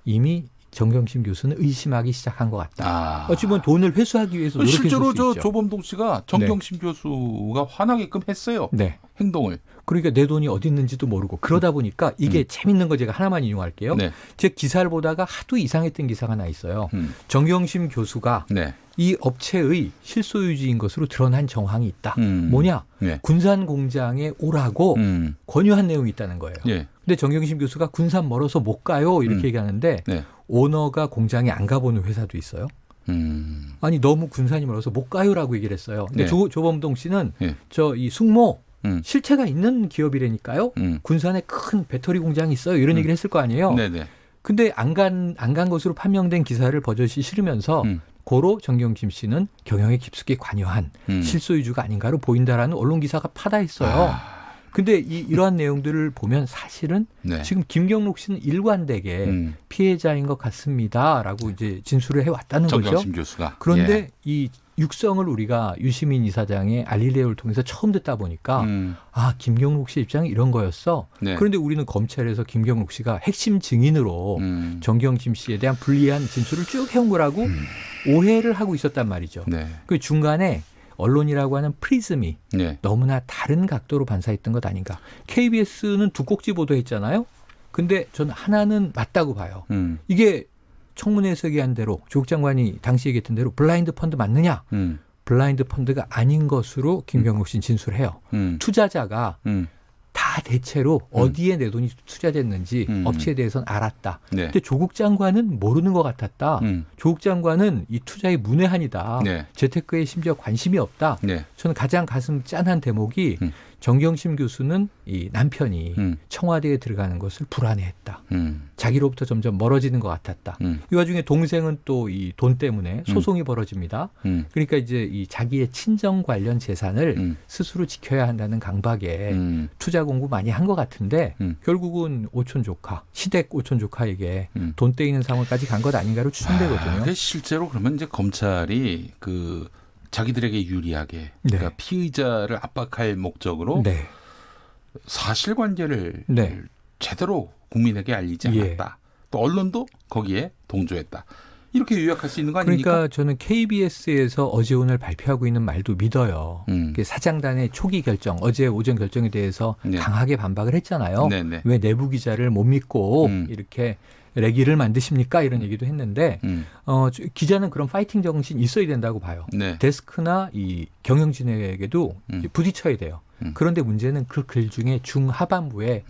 Speaker 13: 이미 정경심 교수는 의심하기 시작한 것 같다. 어찌 보면 돈을 회수하기 위해서 노력했을
Speaker 3: 실제로
Speaker 13: 수
Speaker 3: 저
Speaker 13: 있죠.
Speaker 3: 조범동 씨가 정경심 교수가 화나게끔 했어요.
Speaker 13: 네.
Speaker 3: 행동을.
Speaker 13: 그러니까 내 돈이 어디 있는지도 모르고 그러다 보니까 이게 재밌는 거 제가 하나만 인용할게요.
Speaker 3: 네.
Speaker 13: 제 기사를 보다가 하도 이상했던 기사가 하나 있어요. 정경심 교수가
Speaker 3: 네.
Speaker 13: 이 업체의 실소유주인 것으로 드러난 정황이 있다.
Speaker 3: 음.
Speaker 13: 뭐냐?
Speaker 3: 네.
Speaker 13: 군산 공장에 오라고 권유한 내용이 있다는 거예요.
Speaker 3: 예.
Speaker 13: 근데 정경심 교수가 군산 멀어서 못 가요 이렇게 얘기하는데
Speaker 3: 네.
Speaker 13: 오너가 공장에 안 가보는 회사도 있어요. 아니 너무 군산이 멀어서 못 가요라고 얘기를 했어요. 근데
Speaker 3: 네.
Speaker 13: 조범동 씨는
Speaker 3: 예.
Speaker 13: 저 이 숙모 실체가 있는 기업이라니까요. 군산에 큰 배터리 공장이 있어요. 이런 얘기를 했을 거 아니에요.
Speaker 3: 네네.
Speaker 13: 근데 안 간 것으로 판명된 기사를 버젓이 실으면서 고로 정경심 씨는 경영에 깊숙이 관여한 실소유주가 아닌가로 보인다라는 언론 기사가 파다했어요. 근데 이러한 내용들을 보면 사실은
Speaker 3: 네.
Speaker 13: 지금 김경록 씨는 일관되게 피해자인 것 같습니다라고 이제 진술을 해왔다는 거죠.
Speaker 3: 정경심 교수가.
Speaker 13: 그런데
Speaker 3: 예.
Speaker 13: 이 육성을 우리가 유시민 이사장의 알릴레오를 통해서 처음 듣다 보니까 아 김경록 씨 입장이 이런 거였어.
Speaker 3: 네.
Speaker 13: 그런데 우리는 검찰에서 김경록 씨가 핵심 증인으로 정경심 씨에 대한 불리한 진술을 쭉 해온 거라고 오해를 하고 있었단 말이죠.
Speaker 3: 네.
Speaker 13: 그 중간에 언론이라고 하는 프리즘이
Speaker 3: 네.
Speaker 13: 너무나 다른 각도로 반사했던 것 아닌가. KBS는 두 꼭지 보도했잖아요. 근데 저는 하나는 맞다고 봐요. 이게 청문회에서 얘기한 대로 조국 장관이 당시 얘기했던 대로 블라인드 펀드 맞느냐. 블라인드 펀드가 아닌 것으로 김경록 씨는 진술해요. 투자자가 다 대체로 어디에 내 돈이 투자됐는지 업체에 대해서는 알았다.
Speaker 3: 네.
Speaker 13: 근데 조국 장관은 모르는 것 같았다. 조국 장관은 이 투자의 문외한이다.
Speaker 3: 네.
Speaker 13: 재테크에 심지어 관심이 없다.
Speaker 3: 네.
Speaker 13: 저는 가장 가슴 짠한 대목이 정경심 교수는 이 남편이 청와대에 들어가는 것을 불안해했다. 자기로부터 점점 멀어지는 것 같았다. 이 와중에 동생은 또 이 돈 때문에 소송이 벌어집니다. 그러니까 이제 이 자기의 친정 관련 재산을 스스로 지켜야 한다는 강박에 투자 공부 많이 한 것 같은데 결국은 오촌 조카, 시댁 오촌 조카에게 돈 떼이는 상황까지 간 것 아닌가로 추정되거든요.
Speaker 3: 실제로 그러면 이제 검찰이 그 자기들에게 유리하게 그러니까 피의자를 압박할 목적으로 사실관계를 제대로 국민에게 알리지 않았다. 또 언론도 거기에 동조했다. 이렇게 요약할 수 있는 거 아닙니까?
Speaker 13: 그러니까 저는 KBS에서 어제 오늘 발표하고 있는 말도 믿어요. 사장단의 초기 결정, 어제 오전 결정에 대해서 강하게 반박을 했잖아요. 왜 내부 기자를 못 믿고 이렇게 레기를 만드십니까? 이런 얘기도 했는데 기자는 그런 파이팅 정신이 있어야 된다고 봐요.
Speaker 3: 네.
Speaker 13: 데스크나 이 경영진에게도 부딪혀야 돼요. 그런데 문제는 그 글 중에 중하반부에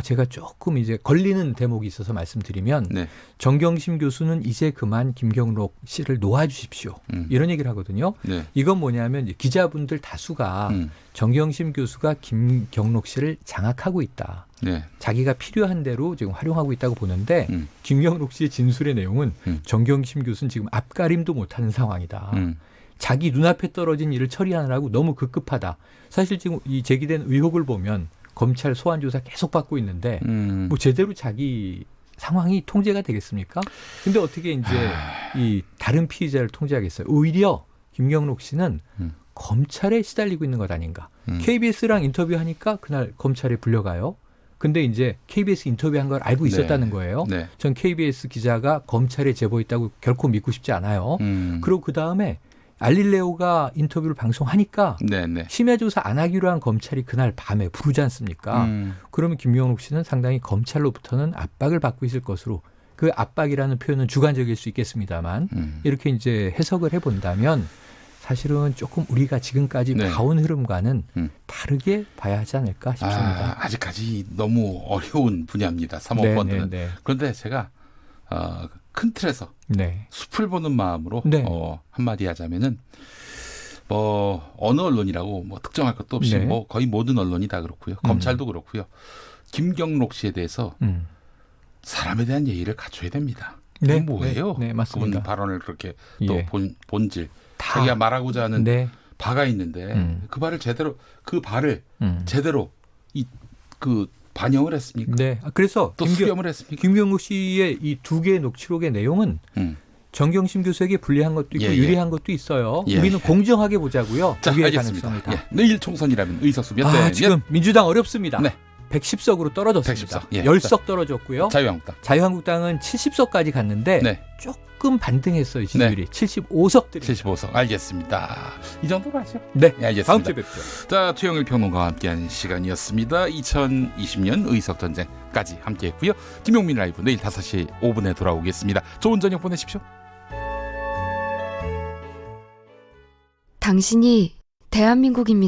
Speaker 13: 제가 조금 이제 걸리는 대목이 있어서 말씀드리면
Speaker 3: 네.
Speaker 13: 정경심 교수는 이제 그만 김경록 씨를 놓아주십시오. 이런 얘기를 하거든요.
Speaker 3: 네.
Speaker 13: 이건 뭐냐면 이제 기자분들 다수가 정경심 교수가 김경록 씨를 장악하고 있다.
Speaker 3: 네.
Speaker 13: 자기가 필요한 대로 지금 활용하고 있다고 보는데 김경록 씨의 진술의 내용은 정경심 교수는 지금 앞가림도 못하는 상황이다. 자기 눈앞에 떨어진 일을 처리하느라고 너무 급급하다. 사실 지금 이 제기된 의혹을 보면 검찰 소환 조사 계속 받고 있는데 뭐 제대로 자기 상황이 통제가 되겠습니까? 근데 어떻게 이제 이 다른 피의자를 통제하겠어요? 오히려 김경록 씨는 검찰에 시달리고 있는 것 아닌가? KBS랑 인터뷰하니까 그날 검찰에 불려가요. 근데 이제 KBS 인터뷰한 걸 알고 있었다는 거예요.
Speaker 3: 네.
Speaker 13: 전 KBS 기자가 검찰에 제보했다고 결코 믿고 싶지 않아요. 그리고 그 다음에 알릴레오가 인터뷰를 방송하니까 심야 조사 안 하기로 한 검찰이 그날 밤에 부르지 않습니까? 그러면 김경록 씨는 상당히 검찰로부터는 압박을 받고 있을 것으로, 그 압박이라는 표현은 주관적일 수 있겠습니다만 이렇게 이제 해석을 해본다면 사실은 조금 우리가 지금까지 봐온 흐름과는 다르게 봐야 하지 않을까 싶습니다.
Speaker 3: 아직까지 너무 어려운 분야입니다. 사모펀드는. 그런데 제가 큰 틀에서 숲을 보는 마음으로 한마디 하자면은 뭐 어느 언론이라고 뭐 특정할 것도 없이 뭐 거의 모든 언론이 다 그렇고요. 검찰도 그렇고요. 김경록 씨에 대해서 사람에 대한 예의를 갖춰야 됩니다. 그게 뭐예요?
Speaker 13: 맞습니다.
Speaker 3: 그분 발언을 그렇게 또 본질 자기가 말하고자 하는 바가 있는데 그 발을 제대로 제대로 반영을 했습니까?
Speaker 13: 네. 그래서
Speaker 3: 또 수렴을 했습니까?
Speaker 13: 김경록 씨의 이 두 개의 녹취록의 내용은 정경심 교수에게 불리한 것도 있고 유리한 것도 있어요. 우리는 공정하게 보자고요.
Speaker 3: 자, 알겠습니다. 내일 총선이라면 의석수 몇 대?
Speaker 13: 지금 민주당 어렵습니다. 110석으로 떨어졌습니다.
Speaker 3: 110석.
Speaker 13: 10석 떨어졌고요.
Speaker 3: 자유한국당은
Speaker 13: 70석까지 갔는데 조금 반등했어요. 지지율이. 75석들이.
Speaker 3: 75석. 알겠습니다. 이 정도로 하죠.
Speaker 13: 네.
Speaker 3: 알겠습니다.
Speaker 13: 다음 주에 뵙죠.
Speaker 3: 자, 최영일 평론가와 함께한 시간이었습니다. 2020년 의석전쟁까지 함께했고요. 김용민 라이브 내일 5시 5분에 돌아오겠습니다. 좋은 저녁 보내십시오.
Speaker 12: 당신이 대한민국입니다.